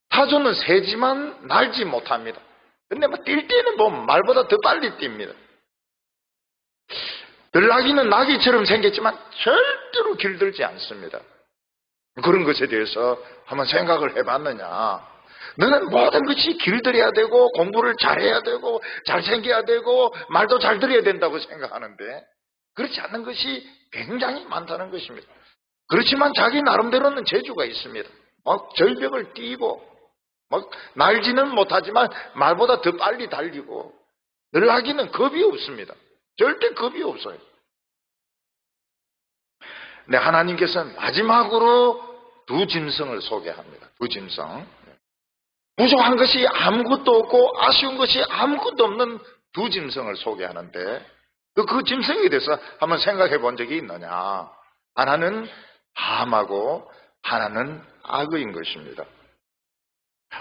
타조는 새지만 날지 못합니다. 근데 뛸 때는 말보다 더 빨리 뜁니다. 들나귀는 나귀처럼 생겼지만 절대로 길들지 않습니다. 그런 것에 대해서 한번 생각을 해봤느냐? 너는 모든 것이 길들여야 되고 공부를 잘해야 되고 잘생겨야 되고 말도 잘 들어야 된다고 생각하는데 그렇지 않는 것이 굉장히 많다는 것입니다. 그렇지만 자기 나름대로는 재주가 있습니다. 막 절벽을 뛰고 막 날지는 못하지만 말보다 더 빨리 달리고 들나귀는 겁이 없습니다. 절대 겁이 없어요. 근데 하나님께서는 마지막으로 두 짐승을 소개합니다. 두 짐승. 부족한 것이 아무것도 없고 아쉬운 것이 아무것도 없는 두 짐승을 소개하는데 그 짐승에 대해서 한번 생각해 본 적이 있느냐? 하나는 함하고 하나는 악어인 것입니다.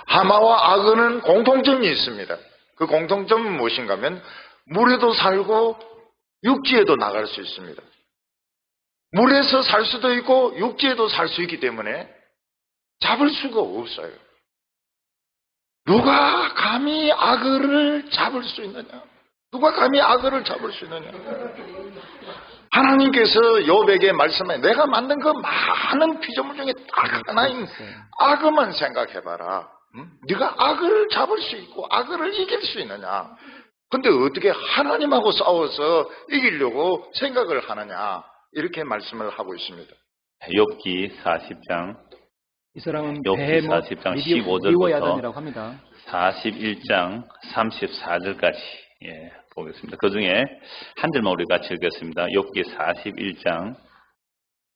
하마와 악어는 공통점이 있습니다. 그 공통점은 무엇인가 하면 물에도 살고 육지에도 나갈 수 있습니다. 물에서 살 수도 있고 육지에도 살 수 있기 때문에 잡을 수가 없어요. 누가 감히 악어를 잡을 수 있느냐? 누가 감히 악어를 잡을 수 있느냐? 하나님께서 욥에게 말씀해, 내가 만든 그 많은 피조물 중에 딱 하나인 악어만 생각해봐라. 네가 악어를 잡을 수 있고 악어를 이길 수 있느냐? 근데 어떻게 하나님하고 싸워서 이기려고 생각을 하느냐? 이렇게 말씀을 하고 있습니다. 욥기 40장 이 사람은 욥기 베헤못 40장 리워야단이라고 15절부터 합니다. 41장 34절까지 보겠습니다. 그 중에 한 절만 우리 같이 읽겠습니다. 욥기 41장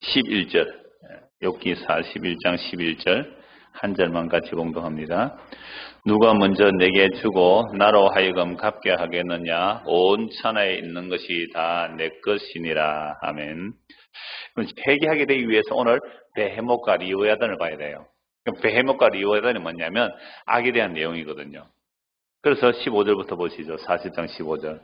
11절, 욥기 41장 11절 한 절만 같이 공동합니다. 누가 먼저 내게 주고 나로 하여금 갚게 하겠느냐? 온 천하에 있는 것이 다 내 것이니라. 아멘. 회개하게 되기 위해서 오늘 베헤못과 리워야단을 봐야 돼요. 베헤못과 리워야단이 뭐냐면 악에 대한 내용이거든요. 그래서 15절부터 보시죠. 40장 15절.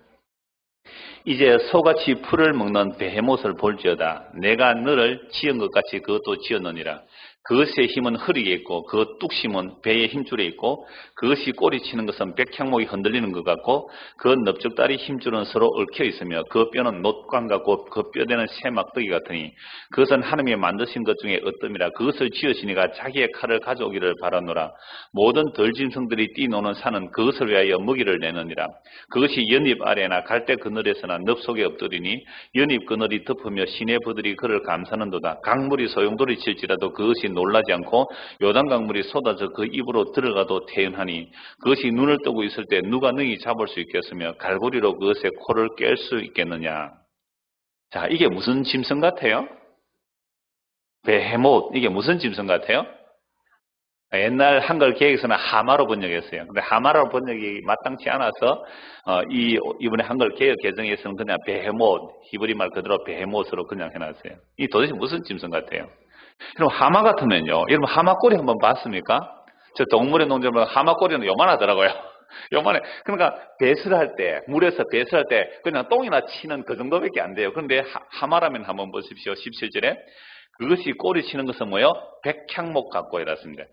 이제 소같이 풀을 먹는 베헤못을 볼지어다. 내가 너를 지은 것 같이 그것도 지었느니라. 그것의 힘은 허리에 있고 그 뚝심은 배의 힘줄에 있고 그것이 꼬리치는 것은 백향목이 흔들리는 것 같고 그 넓적다리 힘줄은 서로 얽혀 있으며 그 뼈는 놋광 같고 그 뼈대는 새 막대기 같으니 그것은 하나님이 만드신 것 중에 어뜸이라. 그것을 지으시니가 자기의 칼을 가져오기를 바라노라. 모든 덜짐승들이 뛰노는 산은 그것을 위하여 먹이를 내느니라. 그것이 연잎 아래나 갈대 그늘에서나 늪 속에 엎드리니 연잎 그늘이 덮으며 시내부들이 그를 감싸는도다. 강물이 소용돌이 칠지라도 그것이 놀라지 않고 요단 강물이 쏟아져 그 입으로 들어가도 태연하니 그것이 눈을 뜨고 있을 때 누가 능히 잡을 수 있겠으며 갈고리로 그것의 코를 깰 수 있겠느냐. 자, 이게 무슨 짐승 같아요? 베헤못. 이게 무슨 짐승 같아요? 옛날 한글 개혁에서는 하마로 번역했어요. 근데 하마로 번역이 마땅치 않아서 이번에 한글 개혁 개정에서는 그냥 베헤못, 히브리 말 그대로 베헤못으로 그냥 해놨어요. 이 도대체 무슨 짐승 같아요? 그럼 하마 같으면요. 여러분 하마 꼬리 한번 봤습니까? 저 동물의 농장보다 하마 꼬리는 요만하더라고요. 요만해. 그러니까 배수를 할 때, 물에서 배수할 때 그냥 똥이나 치는 그 정도밖에 안 돼요. 그런데 하마라면 한번 보십시오. 17절에 그것이 꼬리 치는 것은 뭐요? 백향목 같고 이렇습니다.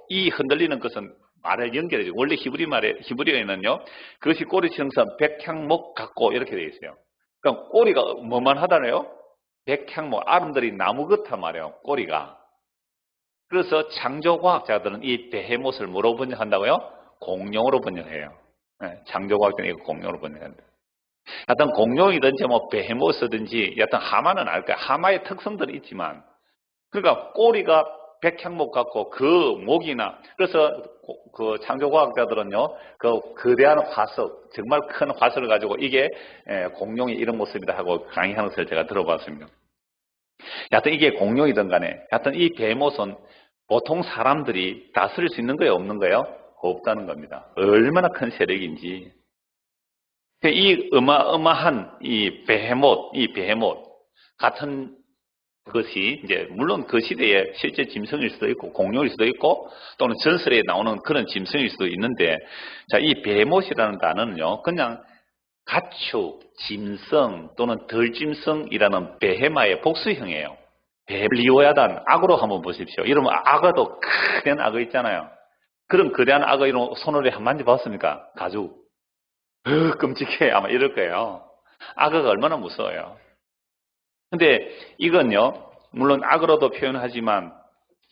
이 흔들리는 것은 말을 연결해줘. 원래 히브리어에는요, 그것이 꼬리 치는 것은 백향목 같고 이렇게 되어 있어요. 그럼 꼬리가 뭐만 하다네요? 백향목, 아름드리 나무 같단 말이에요, 꼬리가. 그래서 창조과학자들은 이 베헤못을 뭐로 번역한다고요? 공룡으로 번역해요. 창조과학자는 이거 공룡으로 번역한다. 하여튼 공룡이든지 뭐 베헤못이든지 여하튼 하마는 알까? 하마의 특성들이 있지만 그러니까 꼬리가 백향목 같고 그 목이나 그래서 그 창조과학자들은요 그 거대한 화석 정말 큰 화석을 가지고 이게 공룡의 이런 모습이다 하고 강의하는 것을 제가 들어봤습니다. 여하튼 이게 공룡이든 간에 여하튼 이 베헤못은 보통 사람들이 다스릴 수 있는 거예요? 없는 거예요? 없다는 겁니다. 얼마나 큰 세력인지. 이 어마어마한 이 베헤못 같은 것이 이제 물론 그 시대에 실제 짐승일 수도 있고 공룡일 수도 있고 또는 전설에 나오는 그런 짐승일 수도 있는데 자, 이 베헤못이라는 단어는요 그냥 가축, 짐승 또는 덜짐승이라는 베헤마의 복수형이에요. 리워야단 악어로 한번 보십시오. 이러면 악어도 큰 악어 있잖아요. 그런 거대한 악어 이런 손으로 한 만져봤습니까? 가죽. 끔찍해. 아마 이럴 거예요. 악어가 얼마나 무서워요. 근데 이건요, 물론 악어로도 표현하지만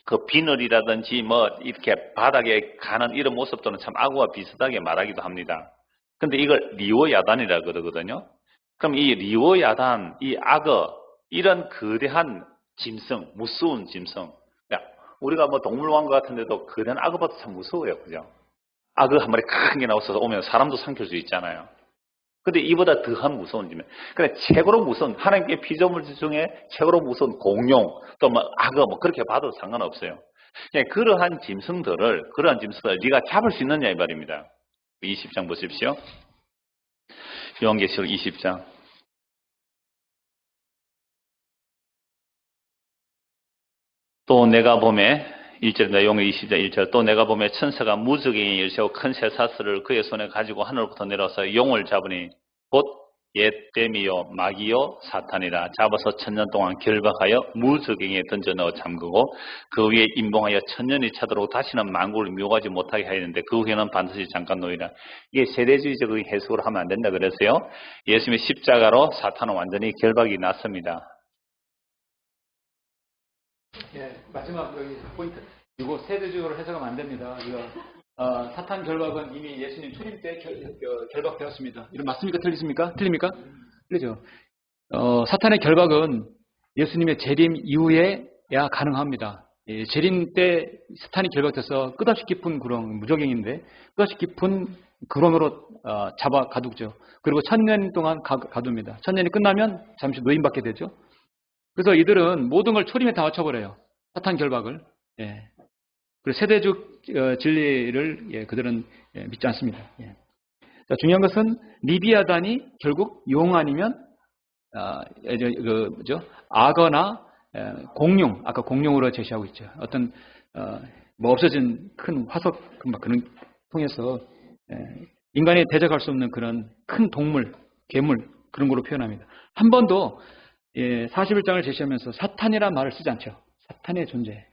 그 비늘이라든지 뭐 이렇게 바닥에 가는 이런 모습들은 참 악어와 비슷하게 말하기도 합니다. 근데 이걸 리워야단이라 그러거든요. 그럼 이 리워야단, 이 악어, 이런 거대한 짐승, 무서운 짐승. 우리가 뭐 동물원과 같은 데도 거대한 악어봐도 참 무서워요. 그죠? 악어 한 마리 큰 게 나와서 오면 사람도 삼킬 수 있잖아요. 근데 이보다 더한 무서운 짐승. 근데 최고로 무서운, 하나님께 피조물 중에 최고로 무서운 공룡, 또 뭐 악어, 뭐 그렇게 봐도 상관없어요. 그러한 짐승들을 네가 잡을 수 있느냐 이 말입니다. 20장 보십시오. 요한계시록 20장. 또 내가 보매 1절 내용의 20절 1절 또 내가 보며 천사가 무적의 일세고 큰 쇠사슬을 그의 손에 가지고 하늘부터 내려서 용을 잡으니 곧 옛뱀이요 마귀요 사탄이라 잡아서 1000년 동안 결박하여 무적행에 던져 넣어 잠그고 그 위에 임봉하여 1000년이 차도록 다시는 만국을 묘하지 못하게 하였는데 그 후에는 반드시 잠깐 놓이라. 이게 세대주의적인 해석을 하면 안 된다 그랬어요. 예수님의 십자가로 사탄은 완전히 결박이 났습니다. 예, 마지막 여기 포인트. 이거 세대적으로 해석하면 안 됩니다. 이거 사탄 결박은 이미 예수님 출임 때 결박되었습니다. 이런 맞습니까? 틀리십니까? 틀립니까? 틀리죠. 사탄의 결박은 예수님의 재림 이후에야 가능합니다. 예, 재림 때 사탄이 결박돼서 끝없이 깊은 구렁, 무적행인데 끝없이 깊은 구렁으로 잡아 가두죠. 그리고 1000년 동안 가둡니다. 1000년이 끝나면 잠시 노임받게 되죠. 그래서 이들은 모든 걸 초림에 다 맞춰버려요. 사탄 결박을. 예. 그리고 세대적 진리를 그들은 믿지 않습니다. 예. 자, 중요한 것은 리비아단이 결국 용 아니면 악어나 공룡, 아까 공룡으로 제시하고 있죠. 어떤 뭐 없어진 큰 화석 그런 통해서 인간이 대적할 수 없는 그런 큰 동물, 괴물 그런 걸로 표현합니다. 한 번도 41장을 제시하면서 사탄이라는 말을 쓰지 않죠. 사탄의 존재.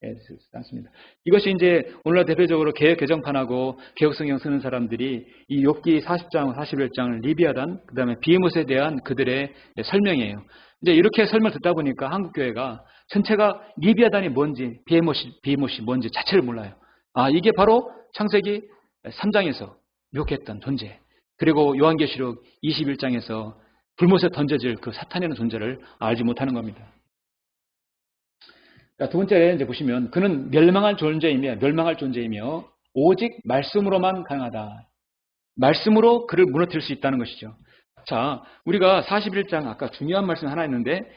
쓰지 않습니다. 이것이 이제 오늘날 대표적으로 개혁 개정판하고 개혁성경 쓰는 사람들이 이 욥기 40장, 41장을 리비아단, 그 다음에 비헤못에 대한 그들의 설명이에요. 이제 이렇게 설명 듣다 보니까 한국교회가 전체가 리비아단이 뭔지, 비헤못이 뭔지 자체를 몰라요. 아, 이게 바로 창세기 3장에서 묘했던 존재. 그리고 요한계시록 21장에서 불못에 던져질 그 사탄이라는 존재를 알지 못하는 겁니다. 두 번째 이제 보시면 그는 멸망할 존재이며 오직 말씀으로만 가능하다. 말씀으로 그를 무너뜨릴 수 있다는 것이죠. 자, 우리가 41장 아까 중요한 말씀 하나 있는데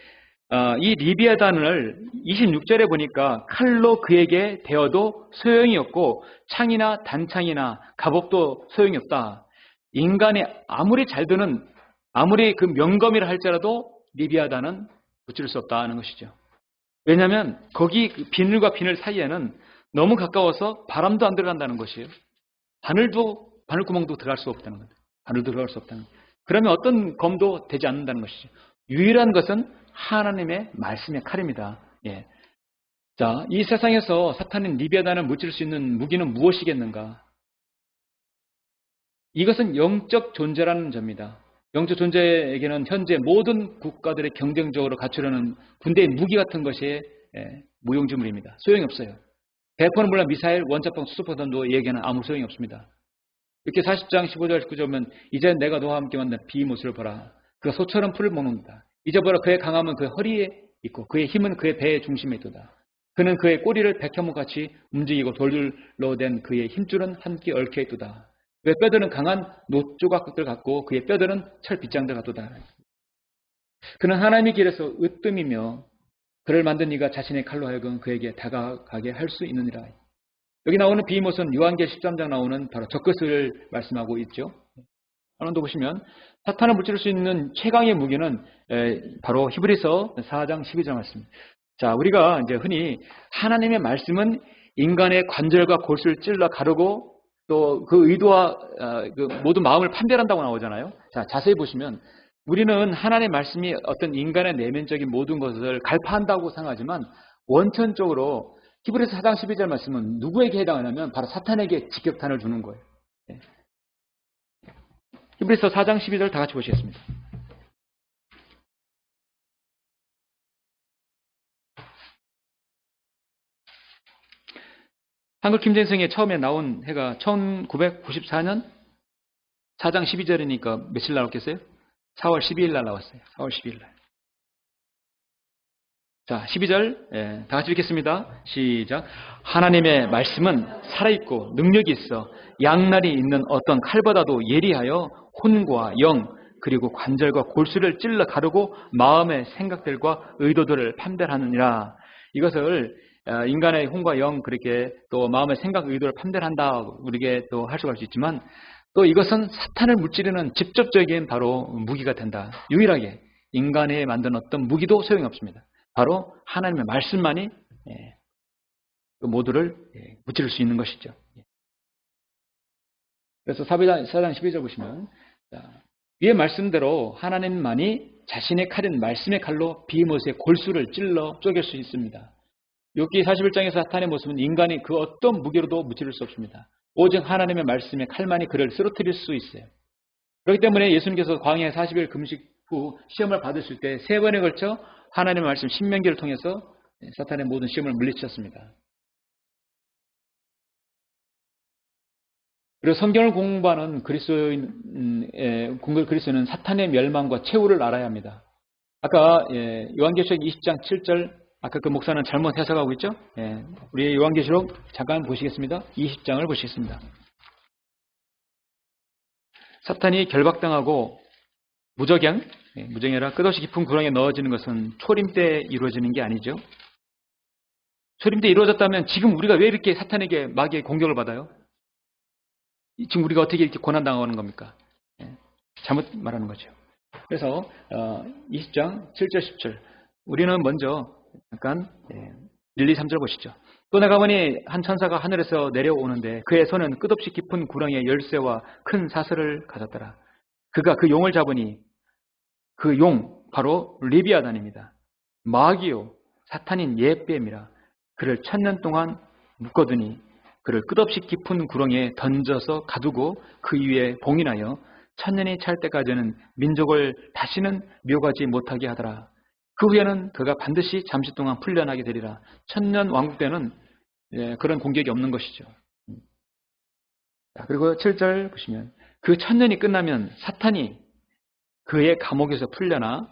이 리비아단을 26절에 보니까 칼로 그에게 대어도 소용이 없고 창이나 단창이나 갑옷도 소용이 없다. 인간이 아무리 잘 드는 아무리 그 명검이라 할지라도 리비아단은 붙일 수 없다는 것이죠. 왜냐하면 거기 비늘과 비늘 사이에는 너무 가까워서 바람도 안 들어간다는 것이에요. 바늘구멍도 들어갈 수 없다는 거예요. 바늘도 들어갈 수 없다는 거예요. 그러면 어떤 검도 되지 않는다는 것이죠. 유일한 것은 하나님의 말씀의 칼입니다. 예. 자, 이 세상에서 사탄은 리비아단을 무찔 수 있는 무기는 무엇이겠는가? 이것은 영적 존재라는 점입니다. 영적 존재에게는 현재 모든 국가들의 경쟁적으로 갖추려는 군대의 무기 같은 것이 무용지물입니다. 소용이 없어요. 대포는 물론 미사일, 원자폭, 수소포탄도 얘기는 아무 소용이 없습니다. 이렇게 40장 15절 19절 보면 이제 내가 너와 함께 만든 비못을 보라. 그가 소처럼 풀을 먹는다. 이제 보라 그의 강함은 그의 허리에 있고 그의 힘은 그의 배의 중심에 있도다. 그는 그의 꼬리를 백현목같이 움직이고 돌들로 된 그의 힘줄은 함께 얽혀 있도다. 그의 뼈들은 강한 놋조각들 같고 그의 뼈들은 철 빗장들 같도다. 그는 하나님의 길에서 으뜸이며 그를 만든 이가 자신의 칼로 하여금 그에게 다가가게 할 수 있느니라. 여기 나오는 비못은 요한계시록 13장 나오는 바로 적그리스도를 말씀하고 있죠. 하나도 보시면 사탄을 무찌를 수 있는 최강의 무기는 바로 히브리서 4장 12절 말씀. 자, 우리가 이제 흔히 하나님의 말씀은 인간의 관절과 골수를 찔러 가르고 또 그 의도와 그 모든 마음을 판별한다고 나오잖아요. 자, 자세히 보시면 우리는 하나님의 말씀이 어떤 인간의 내면적인 모든 것을 갈파한다고 생각하지만 원천적으로 히브리서 4장 12절 말씀은 누구에게 해당하냐면 바로 사탄에게 직격탄을 주는 거예요. 히브리서 4장 12절 다 같이 보시겠습니다. 한글 김재생에 처음에 나온 해가 1994년 4장 12절이니까 며칠 나왔겠어요? 4월 12일 날 나왔어요. 4월 12일 날. 자, 12절 다 같이 읽겠습니다. 시작. 하나님의 말씀은 살아있고 능력이 있어 양날이 있는 어떤 칼보다도 예리하여 혼과 영 그리고 관절과 골수를 찔러 가르고 마음의 생각들과 의도들을 판별하느니라. 이것을 인간의 혼과 영 그렇게 또 마음의 생각 의도를 판별한다 우리에게 또 할 수가 있지만 또 이것은 사탄을 무찌르는 직접적인 바로 무기가 된다. 유일하게 인간에 만든 어떤 무기도 소용이 없습니다. 바로 하나님의 말씀만이 그 모두를 무찌를 수 있는 것이죠. 그래서 사장 12절 보시면 위의 말씀대로 하나님만이 자신의 칼인 말씀의 칼로 비못의 골수를 찔러 쪼갤 수 있습니다. 욥기 41장에서 사탄의 모습은 인간이 그 어떤 무기로도 무찌를 수 없습니다. 오직 하나님의 말씀의 칼만이 그를 쓰러뜨릴 수 있어요. 그렇기 때문에 예수님께서 광야에 40일 금식 후 시험을 받으실 때 3번에 걸쳐 하나님의 말씀 신명기를 통해서 사탄의 모든 시험을 물리치셨습니다. 그리고 성경을 공부하는 그리스도인은 사탄의 멸망과 최후를 알아야 합니다. 아까 요한계시록 20장 7절 아까 그 목사는 잘못 해석하고 있죠? 우리 요한계시록 잠깐 보시겠습니다. 20장을 보시겠습니다. 사탄이 결박당하고 무적양, 무정이라 끝없이 깊은 구렁에 넣어지는 것은 초림 때 이루어지는 게 아니죠. 초림 때 이루어졌다면 지금 우리가 왜 이렇게 사탄에게 마귀의 공격을 받아요? 지금 우리가 어떻게 이렇게 고난당하는 겁니까? 잘못 말하는 거죠. 그래서 20장 7절 10절 우리는 먼저 잠깐 1, 2, 3절 보시죠. 또 내가 보니 한 천사가 하늘에서 내려오는데 그의 손은 끝없이 깊은 구렁의 열쇠와 큰 사슬을 가졌더라. 그가 그 용을 잡으니 그 용 바로 리비아단입니다. 마귀요 사탄인 옛뱀이라 그를 1000년 동안 묶어두니 그를 끝없이 깊은 구렁에 던져서 가두고 그 위에 봉인하여 1000년이 찰 때까지는 민족을 다시는 미혹하지 못하게 하더라. 그 후에는 그가 반드시 잠시 동안 풀려나게 되리라. 1000년 왕국 때는 그런 공격이 없는 것이죠. 그리고 7절 보시면 그 1000년이 끝나면 사탄이 그의 감옥에서 풀려나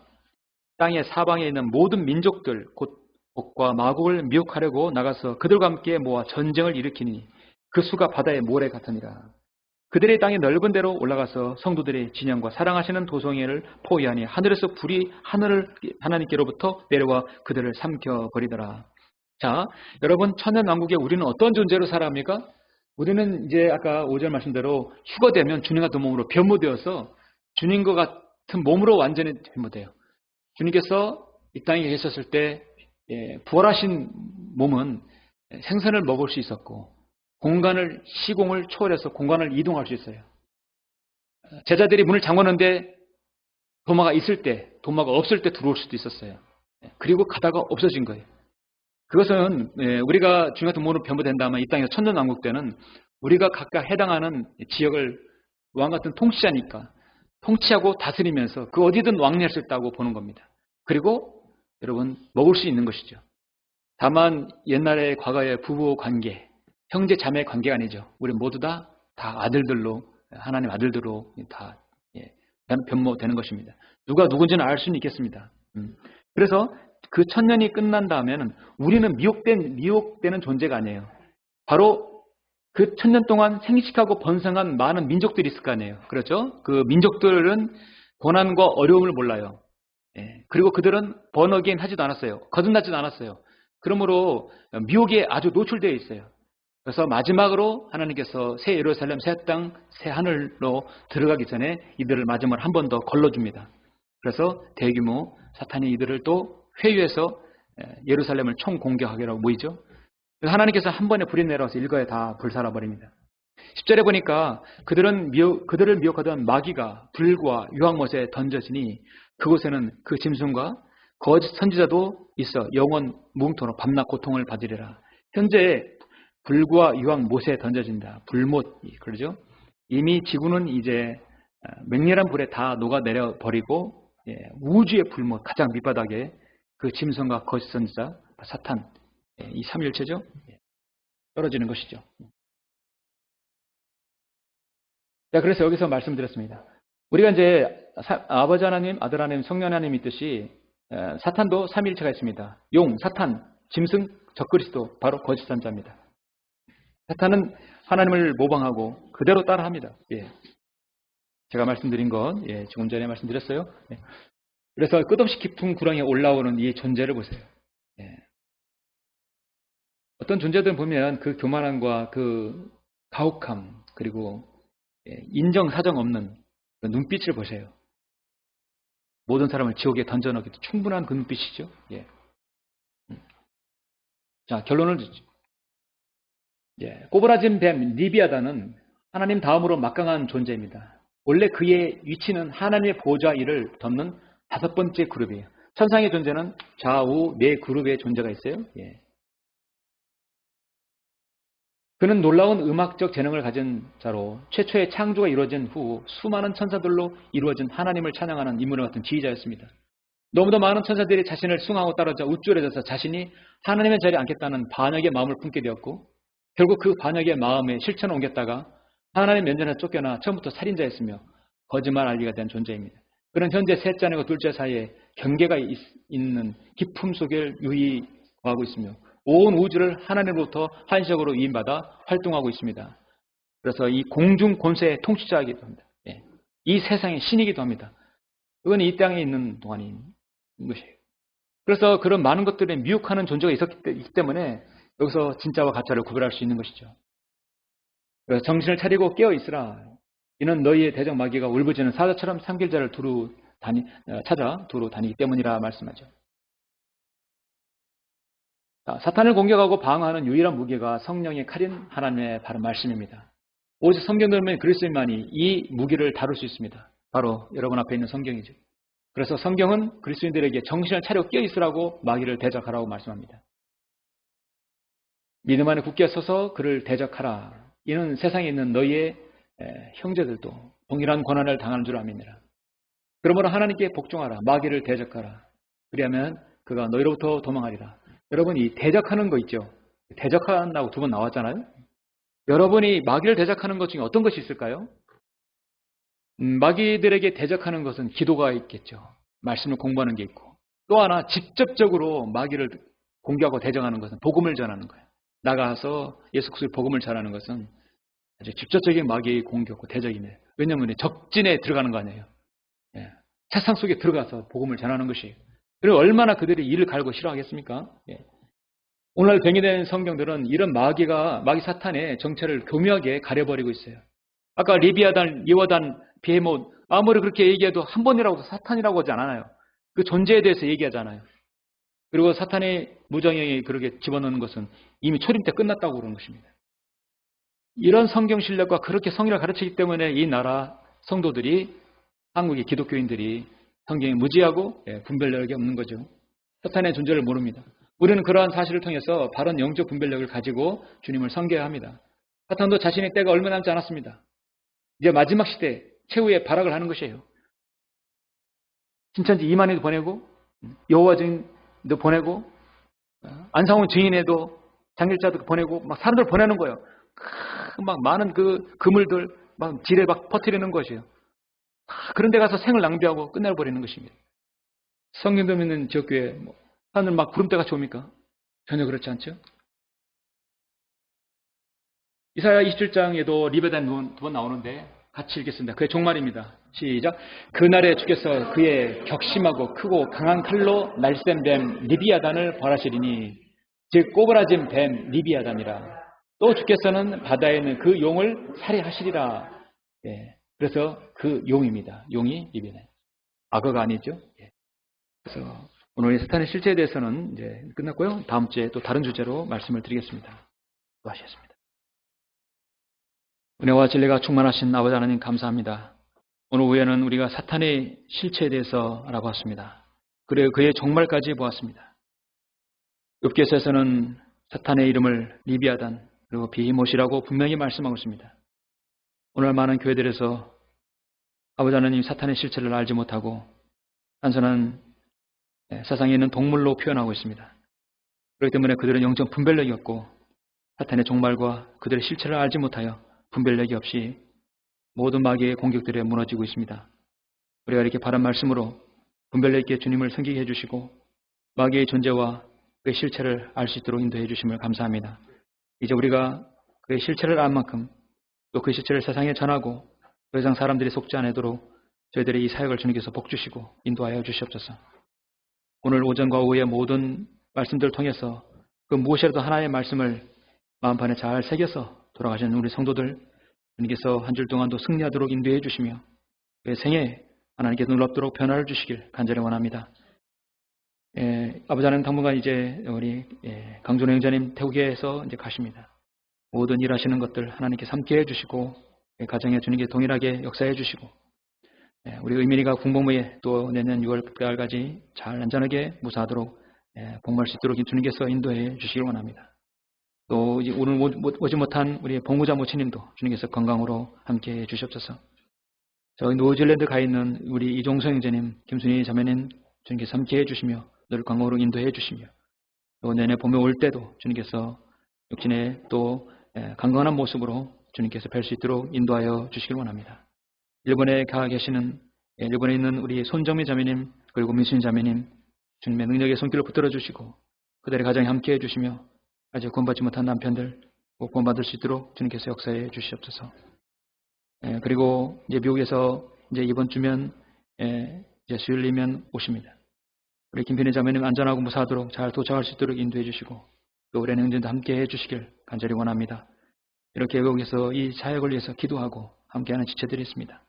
땅의 사방에 있는 모든 민족들 곧 곡과 마국을 미혹하려고 나가서 그들과 함께 모아 전쟁을 일으키니 그 수가 바다의 모래 같으니라. 그들의 땅의 넓은 데로 올라가서 성도들의 진영과 사랑하시는 도성회를 포위하니 하늘에서 불이 하나님께로부터 내려와 그들을 삼켜버리더라. 자, 여러분 1000년 왕국에 우리는 어떤 존재로 살아갑니까? 우리는 이제 아까 5절 말씀대로 휴거되면 주님 같은 몸으로 변모되어서 주님과 같은 몸으로 완전히 변모돼요. 주님께서 이 땅에 계셨을 때 부활하신 몸은 생선을 먹을 수 있었고 시공을 초월해서 공간을 이동할 수 있어요. 제자들이 문을 잠궜는데 도마가 있을 때, 도마가 없을 때 들어올 수도 있었어요. 그리고 가다가 없어진 거예요. 그것은 우리가 주님 같은 몸으로 변모된다면 이 땅에서 천년왕국 때는 우리가 각각 해당하는 지역을 왕 같은 통치자니까 통치하고 다스리면서 그 어디든 왕래할 수 있다고 보는 겁니다. 그리고 여러분 먹을 수 있는 것이죠. 다만 옛날의 과거의 부부 관계, 형제 자매 관계가 아니죠. 우리 모두 다 아들들로 하나님 아들들로 다 변모되는 것입니다. 누가 누군지는 알 수는 있겠습니다. 그래서 그 1000년이 끝난 다음에는 우리는 미혹되는 존재가 아니에요. 바로 그 1000년 동안 생식하고 번성한 많은 민족들이 있을 거 아니에요. 그렇죠? 그 민족들은 고난과 어려움을 몰라요. 그리고 그들은 번어게인 하지도 않았어요. 거듭나지도 않았어요. 그러므로 미혹에 아주 노출되어 있어요. 그래서 마지막으로 하나님께서 새 예루살렘, 새 땅, 새 하늘로 들어가기 전에 이들을 마지막으로 한 번 더 걸러줍니다. 그래서 대규모 사탄이 이들을 또 회유해서 예루살렘을 총공격하기로 모이죠. 그래서 하나님께서 한 번에 불이 내려와서 일거에 다 불살아버립니다. 10절에 보니까 그들을 미혹하던 마귀가 불과 유황못에 던져지니 그곳에는 그 짐승과 거짓 선지자도 있어 영원 무궁토록 밤낮 고통을 받으리라. 현재 불과 유황못에 던져진다. 불못, 그러죠? 이미 지구는 이제 맹렬한 불에 다 녹아내려 버리고 우주의 불못, 가장 밑바닥에 그 짐승과 거짓 선지자, 사탄, 이 삼위일체죠? 떨어지는 것이죠. 자, 그래서 여기서 말씀드렸습니다. 우리가 이제 아버지 하나님, 아들 하나님, 성령 하나님 있듯이 사탄도 삼위일체가 있습니다. 용, 사탄, 짐승, 적그리스도, 바로 거짓 선지자입니다. 사탄은 하나님을 모방하고 그대로 따라합니다. 제가 말씀드린 건 조금 전에 말씀드렸어요. 그래서 끝없이 깊은 구렁에 올라오는 이 존재를 보세요. 어떤 존재들은 보면 그 교만함과 그 가혹함 그리고 인정사정 없는 그 눈빛을 보세요. 모든 사람을 지옥에 던져넣기도 충분한 그 눈빛이죠. 자, 결론을 꼬부라진 뱀 리비아단은 하나님 다음으로 막강한 존재입니다. 원래 그의 위치는 하나님의 보좌 위를 덮는 5번째 그룹이에요. 천상의 존재는 좌우 4그룹의 존재가 있어요. 그는 놀라운 음악적 재능을 가진 자로 최초의 창조가 이루어진 후 수많은 천사들로 이루어진 하나님을 찬양하는 인물과 같은 지휘자였습니다. 너무도 많은 천사들이 자신을 숭하고 따르자 우쭐해져서 자신이 하나님의 자리에 앉겠다는 반역의 마음을 품게 되었고 결국 그 반역의 마음에 실천을 옮겼다가 하나님 면전에 쫓겨나 처음부터 살인자였으며 거짓말 알리가 된 존재입니다. 그는 현재 셋째 아내와 둘째 사이에 경계가 있는 깊음 속에 유의 거하고 있으며 온 우주를 하나님으로부터 한시적으로 위임받아 활동하고 있습니다. 그래서 이 공중 권세의 통치자이기도 합니다. 이 세상의 신이기도 합니다. 그건 이 땅에 있는 동안인 것이에요. 그래서 그런 많은 것들에 미혹하는 존재가 있기 때문에 여기서 진짜와 가짜를 구별할 수 있는 것이죠. 그래서 정신을 차리고 깨어 있으라. 이는 너희의 대적 마귀가 울부짖는 사자처럼 삼킬자를 찾아 두루 다니기 때문이라 말씀하죠. 사탄을 공격하고 방어하는 유일한 무기가 성령의 칼인 하나님의 바른 말씀입니다. 오직 성경들은 그리스도인만이 이 무기를 다룰 수 있습니다. 바로 여러분 앞에 있는 성경이죠. 그래서 성경은 그리스도인들에게 정신을 차리고 깨어 있으라고 마귀를 대적하라고 말씀합니다. 믿음 안에 굳게 서서 그를 대적하라. 이는 세상에 있는 너희의 형제들도 동일한 고난을 당하는 줄 아미니라. 그러므로 하나님께 복종하라. 마귀를 대적하라. 그리하면 그가 너희로부터 도망하리라. 여러분 이 대적하는 거 있죠. 대적한다고 2번 나왔잖아요. 여러분이 마귀를 대적하는 것 중에 어떤 것이 있을까요? 마귀들에게 대적하는 것은 기도가 있겠죠. 말씀을 공부하는 게 있고 또 하나 직접적으로 마귀를 공격하고 대적하는 것은 복음을 전하는 거예요. 나가서 예수 그리스도의 복음을 전하는 것은 아주 직접적인 마귀의 공격과 대적이네요. 왜냐하면 적진에 들어가는 거 아니에요. 세상 속에 들어가서 복음을 전하는 것이에요. 그리고 얼마나 그들이 이를 갈고 싫어하겠습니까? 오늘 병행된 성경들은 이런 마귀 사탄의 정체를 교묘하게 가려버리고 있어요. 아까 리비아단, 이워단, 비헤못 아무리 그렇게 얘기해도 한 번이라고 사탄이라고 하지 않아요. 그 존재에 대해서 얘기하잖아요. 그리고 사탄의 무정형이 그렇게 집어넣는 것은 이미 초림 때 끝났다고 그러는 것입니다. 이런 성경 신뢰과 그렇게 성경을 가르치기 때문에 이 나라 성도들이 한국의 기독교인들이 성경에 무지하고 분별력이 없는 거죠. 사탄의 존재를 모릅니다. 우리는 그러한 사실을 통해서 바른 영적 분별력을 가지고 주님을 섬겨야 합니다. 사탄도 자신의 때가 얼마 남지 않았습니다. 이제 마지막 시대 최후의 발악을 하는 것이에요. 신천지 이만희도 보내고 여호와 증인도 보내고 안상훈 증인에도 장길자도 보내고 막 사람들 보내는 거예요. 막 많은 그 그물들 막 지뢰 막 퍼뜨리는 것이에요. 그런 데 가서 생을 낭비하고 끝내버리는 것입니다. 성경도 믿는 지역교회 하늘 막 구름대같이 옵니까? 전혀 그렇지 않죠. 이사야 27장에도 리베단 2번 나오는데 같이 읽겠습니다. 그의 종말입니다. 시작. 그날에 주께서 그의 격심하고 크고 강한 칼로 날쌘 뱀 리비아단을 벌하시리니 즉 꼬부라진 뱀 리비아단이라. 또 주께서는 바다에 있는 그 용을 살해하시리라. 그래서 그 용입니다. 용이 리비아단. 악어가 아니죠. 그래서 오늘 사탄의 실체에 대해서는 이제 끝났고요. 다음 주에 또 다른 주제로 말씀을 드리겠습니다. 수고하셨습니다. 은혜와 진리가 충만하신 아버지 하나님 감사합니다. 오늘 후에는 우리가 사탄의 실체에 대해서 알아봤습니다. 그리고 그의 종말까지 보았습니다. 욥기서에서는 사탄의 이름을 리비아단 그리고 비히못이라고 분명히 말씀하고 있습니다. 오늘 많은 교회들에서 아버지 하나님 사탄의 실체를 알지 못하고 단순한 세상에 있는 동물로 표현하고 있습니다. 그렇기 때문에 그들은 영적 분별력이 없고 사탄의 종말과 그들의 실체를 알지 못하여 분별력이 없이 모든 마귀의 공격들에 무너지고 있습니다. 우리가 이렇게 바른 말씀으로 분별력 있게 주님을 섬기게 해주시고 마귀의 존재와 그의 실체를 알 수 있도록 인도해 주심을 감사합니다. 이제 우리가 그의 실체를 알 만큼 또 그 실체를 세상에 전하고 더 이상 사람들이 속지 않도록 저희들의 이 사역을 주님께서 복주시고 인도하여 주시옵소서. 오늘 오전과 오후의 모든 말씀들을 통해서 그 무엇이라도 하나의 말씀을 마음판에 잘 새겨서 돌아가시는 우리 성도들 주님께서 한 줄 동안도 승리하도록 인도해 주시며 그 생에 하나님께 놀랍도록 변화를 주시길 간절히 원합니다. 아버지 하나님 당분간 이제 우리 강준호 형제님 태국에서 이제 가십니다. 모든 일하시는 것들 하나님께서 함께해 주시고 가정에 주님께 동일하게 역사해 주시고 우리 의민이가 군복무에 또 내년 6월달까지 잘 안전하게 무사하도록 복무할 수 있도록 주님께서 인도해 주시길 원합니다. 또 이제 오늘 오지 못한 우리 봉구자 모친님도 주님께서 건강으로 함께해 주시옵소서. 저희 뉴질랜드 가 있는 우리 이종성 형제님, 김순희 자매님 주님께서 함께해 주시며 늘 건강으로 인도해 주시며 또 내년 봄에 올 때도 주님께서 육신의 또 건강한 모습으로 주님께서 뵐 수 있도록 인도하여 주시길 원합니다. 일본에 가 계시는 일본에 있는 우리 손정미 자매님 그리고 민순희 자매님 주님의 능력의 손길을 붙들어 주시고 그들의 가정에 함께해 주시며 아직 구원받지 못한 남편들 꼭 구원받을 수 있도록 주님께서 역사해 주시옵소서. 그리고 이제 미국에서 이제 이번 주면 이제 수요일이면 오십니다. 우리 김편희 자매님 안전하고 무사하도록 잘 도착할 수 있도록 인도해 주시고 또 우리 행진도 함께해 주시길 간절히 원합니다. 이렇게 외국에서 이 사역을 위해서 기도하고 함께하는 지체들이 있습니다.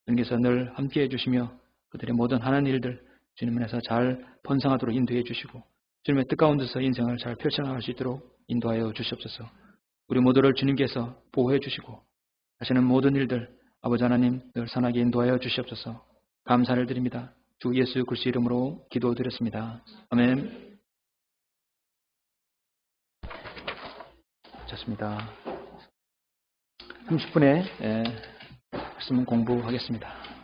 주님께서 늘 함께해 주시며 그들의 모든 하는 일들 주님 안에서 잘 번성하도록 인도해 주시고 주님의 뜻 가운데서 인생을 잘 펼쳐나갈 수 있도록 인도하여 주시옵소서. 우리 모두를 주님께서 보호해 주시고 하시는 모든 일들 아버지 하나님 늘 선하게 인도하여 주시옵소서. 감사를 드립니다. 주 예수 그리스도 이름으로 기도드렸습니다. 아멘. 좋습니다. 30분에 말씀 공부하겠습니다.